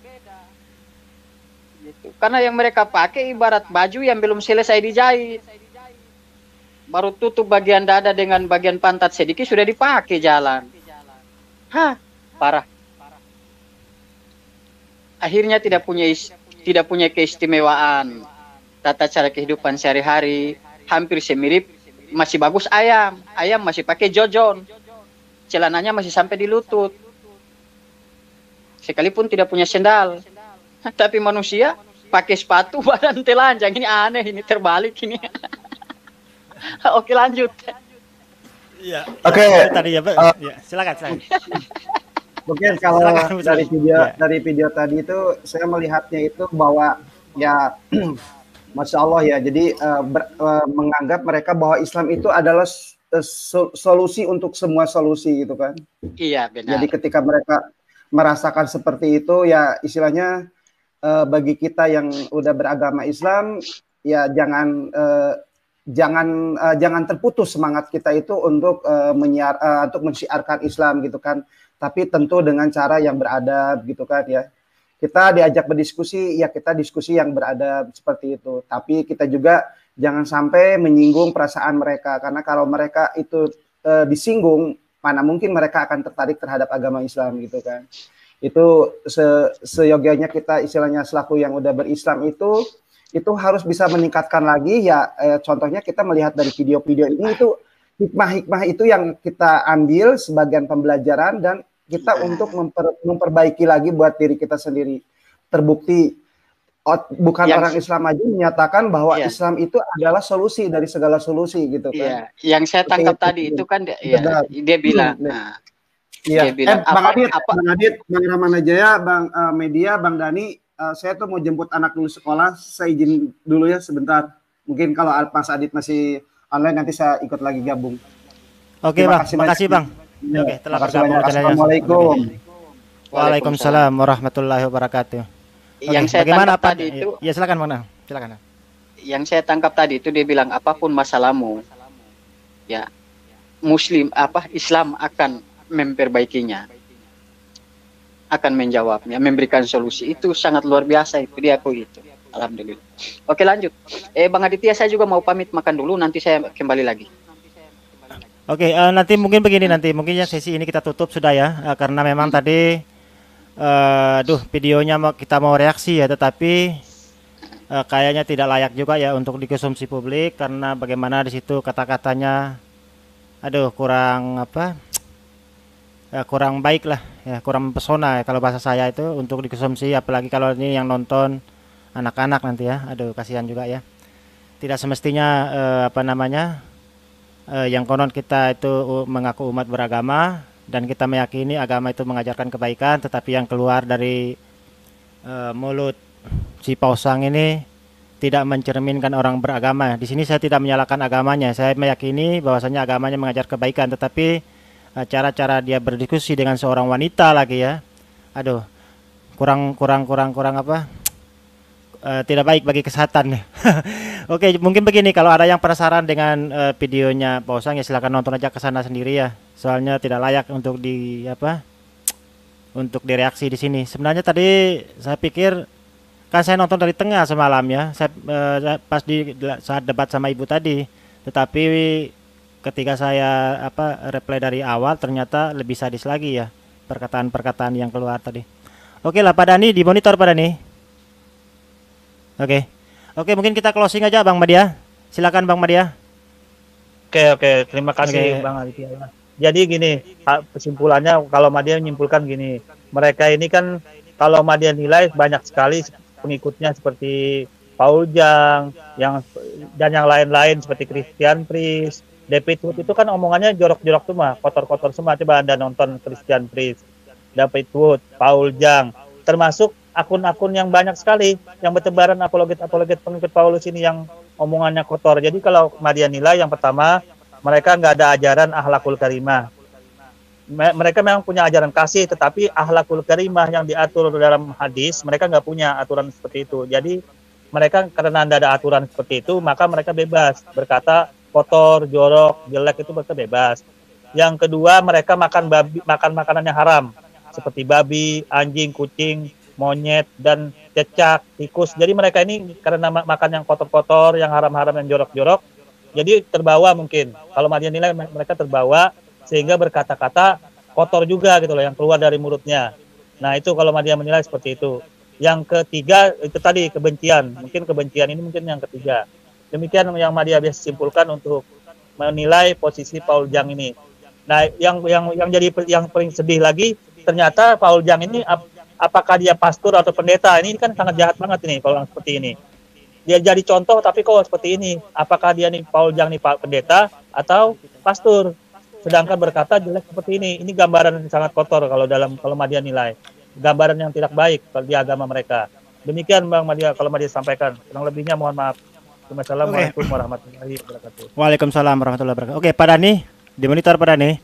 Gitu. Karena yang mereka pakai ibarat baju yang belum selesai dijahit. Baru tutup bagian dada dengan bagian pantat sedikit sudah dipakai jalan. Hah, parah. Akhirnya tidak punya keistimewaan. Tata cara kehidupan sehari-hari hampir semirip, masih bagus ayam. Ayam masih pakai jojon. Celananya masih sampai di lutut. Sekalipun tidak punya sendal. Tapi manusia pakai sepatu badan telanjang. Ini aneh, ini terbalik ini. Oke, lanjut. Iya. Oke. Tadi ya, silakan. Mungkin kalau dari video tadi itu saya melihatnya itu bahwa ya Masya Allah ya, jadi menganggap mereka bahwa Islam itu adalah solusi untuk semua solusi gitu kan. Iya, benar. Jadi ketika mereka merasakan seperti itu ya, istilahnya bagi kita yang udah beragama Islam ya jangan terputus semangat kita itu untuk untuk mensiarkan Islam gitu kan. Tapi tentu dengan cara yang beradab gitu kan ya. Kita diajak berdiskusi, ya kita diskusi yang beradab seperti itu. Tapi kita juga jangan sampai menyinggung perasaan mereka. Karena kalau mereka itu disinggung, mana mungkin mereka akan tertarik terhadap agama Islam gitu kan. Itu seyogianya kita istilahnya selaku yang udah berislam itu harus bisa meningkatkan lagi ya. Contohnya kita melihat dari video-video ini itu hikmah-hikmah itu yang kita ambil sebagian pembelajaran dan kita untuk memperbaiki lagi buat diri kita sendiri. Terbukti bukan Yang- orang Islam aja menyatakan bahwa Iya. Islam itu adalah solusi dari segala solusi gitu kan. Iya, yang saya Seperti tangkap itu. tadi itu kan dia Benar. bilang, Iya. dia bilang Bang apa Adit, Bang Adit, Bang Ramanajaya, Bang Media, Bang Dani, saya tuh mau jemput anak dulu sekolah. Saya izin dulu ya sebentar. Mungkin kalau Mas Adit masih online nanti saya ikut lagi gabung. Oke Terima Bang, kasih makasih banyak. Bang. Ya, Oke, telah makasih bergabung banyak. di channel yang Assalamualaikum. Waalaikumsalam warahmatullahi wabarakatuh. Yang Oke, saya bagaimana tangkap apa? tadi itu, Ya silakan Bang. Silakan. yang saya tangkap tadi itu dia bilang apapun masalahmu, ya Muslim Islam akan memperbaikinya, akan menjawabnya, memberikan solusi. Itu sangat luar biasa itu dia aku itu. Alhamdulillah. Oke lanjut. Bang Aditya, saya juga mau pamit makan dulu, nanti saya kembali lagi. Oke, nanti mungkin begini, nanti mungkin ya sesi ini kita tutup sudah ya, karena memang tadi videonya kita mau reaksi ya, tetapi kayaknya tidak layak juga ya untuk dikonsumsi publik, karena bagaimana di situ kata-katanya kurang kurang baik lah ya, kurang mempesona ya, kalau bahasa saya itu untuk dikonsumsi, apalagi kalau ini yang nonton anak-anak nanti ya, kasihan juga ya. Tidak semestinya yang konon kita itu mengaku umat beragama dan kita meyakini agama itu mengajarkan kebaikan, tetapi yang keluar dari mulut si pausang ini tidak mencerminkan orang beragama. Di sini saya tidak menyalahkan agamanya, saya meyakini bahwasanya agamanya mengajar kebaikan, tetapi cara-cara dia berdiskusi dengan seorang wanita lagi ya, kurang tidak baik bagi kesehatan. Oke, mungkin begini, kalau ada yang penasaran dengan videonya Pak Osang ya silakan nonton aja ke sana sendiri ya. Soalnya tidak layak untuk untuk direaksi di sini. Sebenarnya tadi saya pikir, kan saya nonton dari tengah semalam ya. Saya pas saat debat sama Ibu tadi. Tetapi ketika saya replay dari awal ternyata lebih sadis lagi ya perkataan-perkataan yang keluar tadi. Oke lah Pak Dani, di monitor Pak Dani. Oke, mungkin kita closing aja Bang Madia. Silakan Bang Madia. Oke, terima kasih Bang Aditya. Jadi gini, kesimpulannya kalau Madia menyimpulkan gini, mereka ini kan kalau Madia nilai banyak sekali pengikutnya seperti Paul Jang, dan yang lain-lain seperti Christian Priest, David Wood, itu kan omongannya jorok-jorok semua, kotor-kotor semua. Coba Anda nonton Christian Priest, David Wood, Paul Jang, termasuk akun-akun yang banyak sekali yang bertebaran apologet pengikut Paulus ini yang omongannya kotor. Jadi kalau Madia nilai, yang pertama, mereka nggak ada ajaran akhlakul karimah. Mereka memang punya ajaran kasih, tetapi akhlakul karimah yang diatur dalam hadis, mereka nggak punya aturan seperti itu. Jadi mereka karena tidak ada aturan seperti itu, maka mereka bebas berkata kotor, jorok, jelek, itu mereka bebas. Yang kedua, mereka makan makanan yang haram seperti babi, anjing, kucing, monyet, dan cecak, tikus. Jadi mereka ini karena makan yang kotor-kotor, yang haram-haram, yang jorok-jorok, jadi terbawa mungkin. Kalau Madia nilai mereka terbawa sehingga berkata-kata kotor juga gitu loh yang keluar dari mulutnya. Nah itu kalau Madia menilai seperti itu. Yang ketiga itu tadi kebencian. Mungkin kebencian ini mungkin yang ketiga. Demikian yang Madia biasa simpulkan untuk menilai posisi Paul Jang ini. Nah yang paling sedih lagi, ternyata Paul Jang ini apakah dia pastor atau pendeta? Ini kan sangat jahat banget ini kalau seperti ini. Dia jadi contoh tapi kok seperti ini. Apakah dia nih Paul Jang nih pendeta atau pastor? Sedangkan berkata jelek seperti ini. Ini gambaran yang sangat kotor kalau Madia nilai. Gambaran yang tidak baik kalau di agama mereka. Demikian Bang Madia kalau Madia sampaikan. Kurang lebihnya mohon maaf. Assalamualaikum warahmatullahi wabarakatuh. Waalaikumsalam warahmatullahi wabarakatuh. Oke, Pak Dani, di monitor Pak Dani.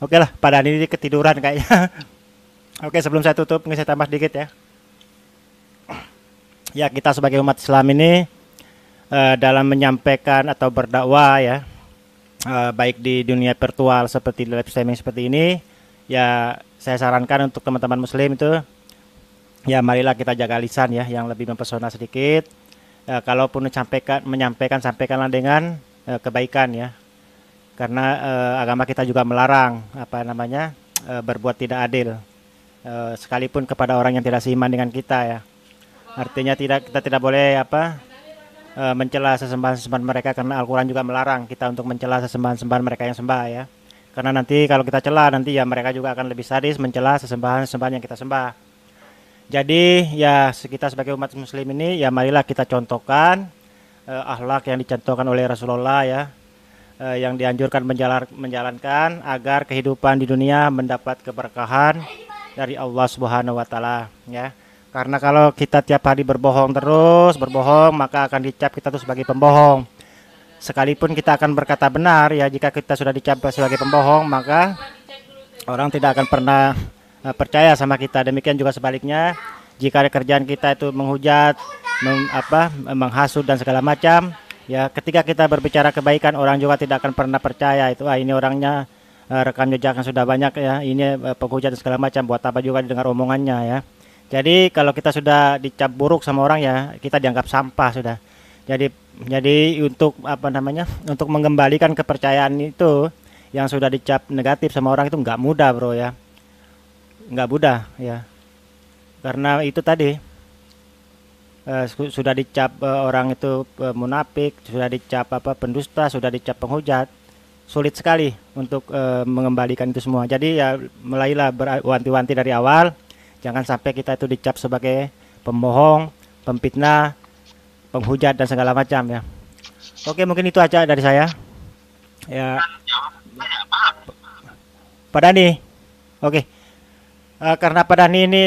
Oke lah, Pak Dani ini ketiduran kayaknya. Oke, sebelum saya tutup, mungkin saya tambah sedikit ya. Ya, kita sebagai umat Islam ini dalam menyampaikan atau berdakwah ya, baik di dunia virtual seperti live streaming seperti ini, ya saya sarankan untuk teman-teman Muslim itu, ya marilah kita jaga lisan ya, yang lebih mempesona sedikit. Kalaupun menyampaikan, sampaikanlah dengan kebaikan ya, karena agama kita juga melarang berbuat tidak adil. Sekalipun kepada orang yang tidak seiman dengan kita ya. Artinya kita tidak boleh mencela sesembahan-sesembahan mereka, karena Al-Qur'an juga melarang kita untuk mencela sesembahan-sesembahan mereka yang sembah ya. Karena nanti kalau kita cela, nanti ya mereka juga akan lebih sadis mencela sesembahan-sesembahan yang kita sembah. Jadi ya kita sebagai umat muslim ini ya marilah kita contohkan akhlak yang dicontohkan oleh Rasulullah ya, yang dianjurkan menjalankan agar kehidupan di dunia mendapat keberkahan dari Allah Subhanahu wa taala ya. Karena kalau kita tiap hari berbohong terus, maka akan dicap kita tuh sebagai pembohong. Sekalipun kita akan berkata benar ya, jika kita sudah dicap sebagai pembohong, maka orang tidak akan pernah percaya sama kita. Demikian juga sebaliknya, jika kerjaan kita itu menghujat, menghasut dan segala macam, ya ketika kita berbicara kebaikan, orang juga tidak akan pernah percaya itu ini orangnya rekam jejaknya sudah banyak ya, ini penghujat dan segala macam, buat apa juga didengar omongannya ya. Jadi kalau kita sudah dicap buruk sama orang ya, kita dianggap sampah sudah. Jadi untuk untuk mengembalikan kepercayaan itu yang sudah dicap negatif sama orang itu nggak mudah bro ya, nggak mudah ya, karena itu tadi sudah dicap orang itu munafik, sudah dicap pendusta, sudah dicap penghujat, sulit sekali untuk mengembalikan itu semua. Jadi ya mulailah berwanti-wanti dari awal, jangan sampai kita itu dicap sebagai pembohong, pemfitnah, penghujat dan segala macam ya. Oke, mungkin itu aja dari saya ya, Pak Dani. Oke. Karena Pak Dani ini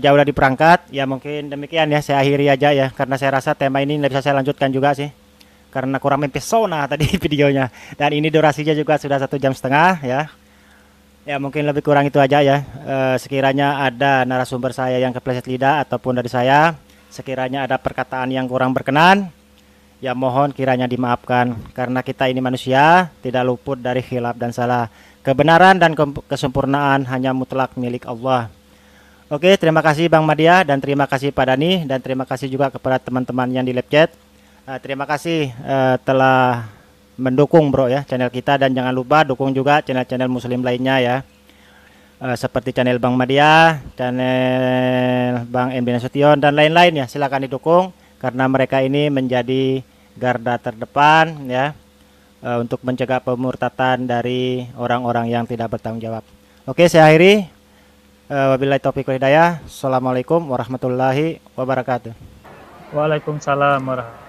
jauh dari perangkat, ya mungkin demikian ya, saya akhiri aja ya, karena saya rasa tema ini tidak bisa saya lanjutkan juga sih, karena kurang mempesona tadi videonya, dan ini durasinya juga sudah 1,5 jam ya. Ya mungkin lebih kurang itu aja ya. Sekiranya ada narasumber saya yang kepleset lidah ataupun dari saya, sekiranya ada perkataan yang kurang berkenan, ya mohon kiranya dimaafkan, karena kita ini manusia, tidak luput dari khilaf dan salah. Kebenaran dan kesempurnaan hanya mutlak milik Allah. Oke, terima kasih Bang Madia, dan terima kasih Pak Dani, dan terima kasih juga kepada teman-teman yang di live chat. Terima kasih telah mendukung bro ya channel kita, dan jangan lupa dukung juga channel-channel muslim lainnya ya, seperti channel Bang Madia, channel Bang MD Nasution dan lain-lain ya. Silakan didukung, karena mereka ini menjadi garda terdepan ya, untuk mencegah pemurtatan dari orang-orang yang tidak bertanggung jawab. Oke, saya akhiri. Wabillahi taufiq wal hidayah. Assalamualaikum warahmatullahi wabarakatuh. Waalaikumsalam warahmatullahi wabarakatuh.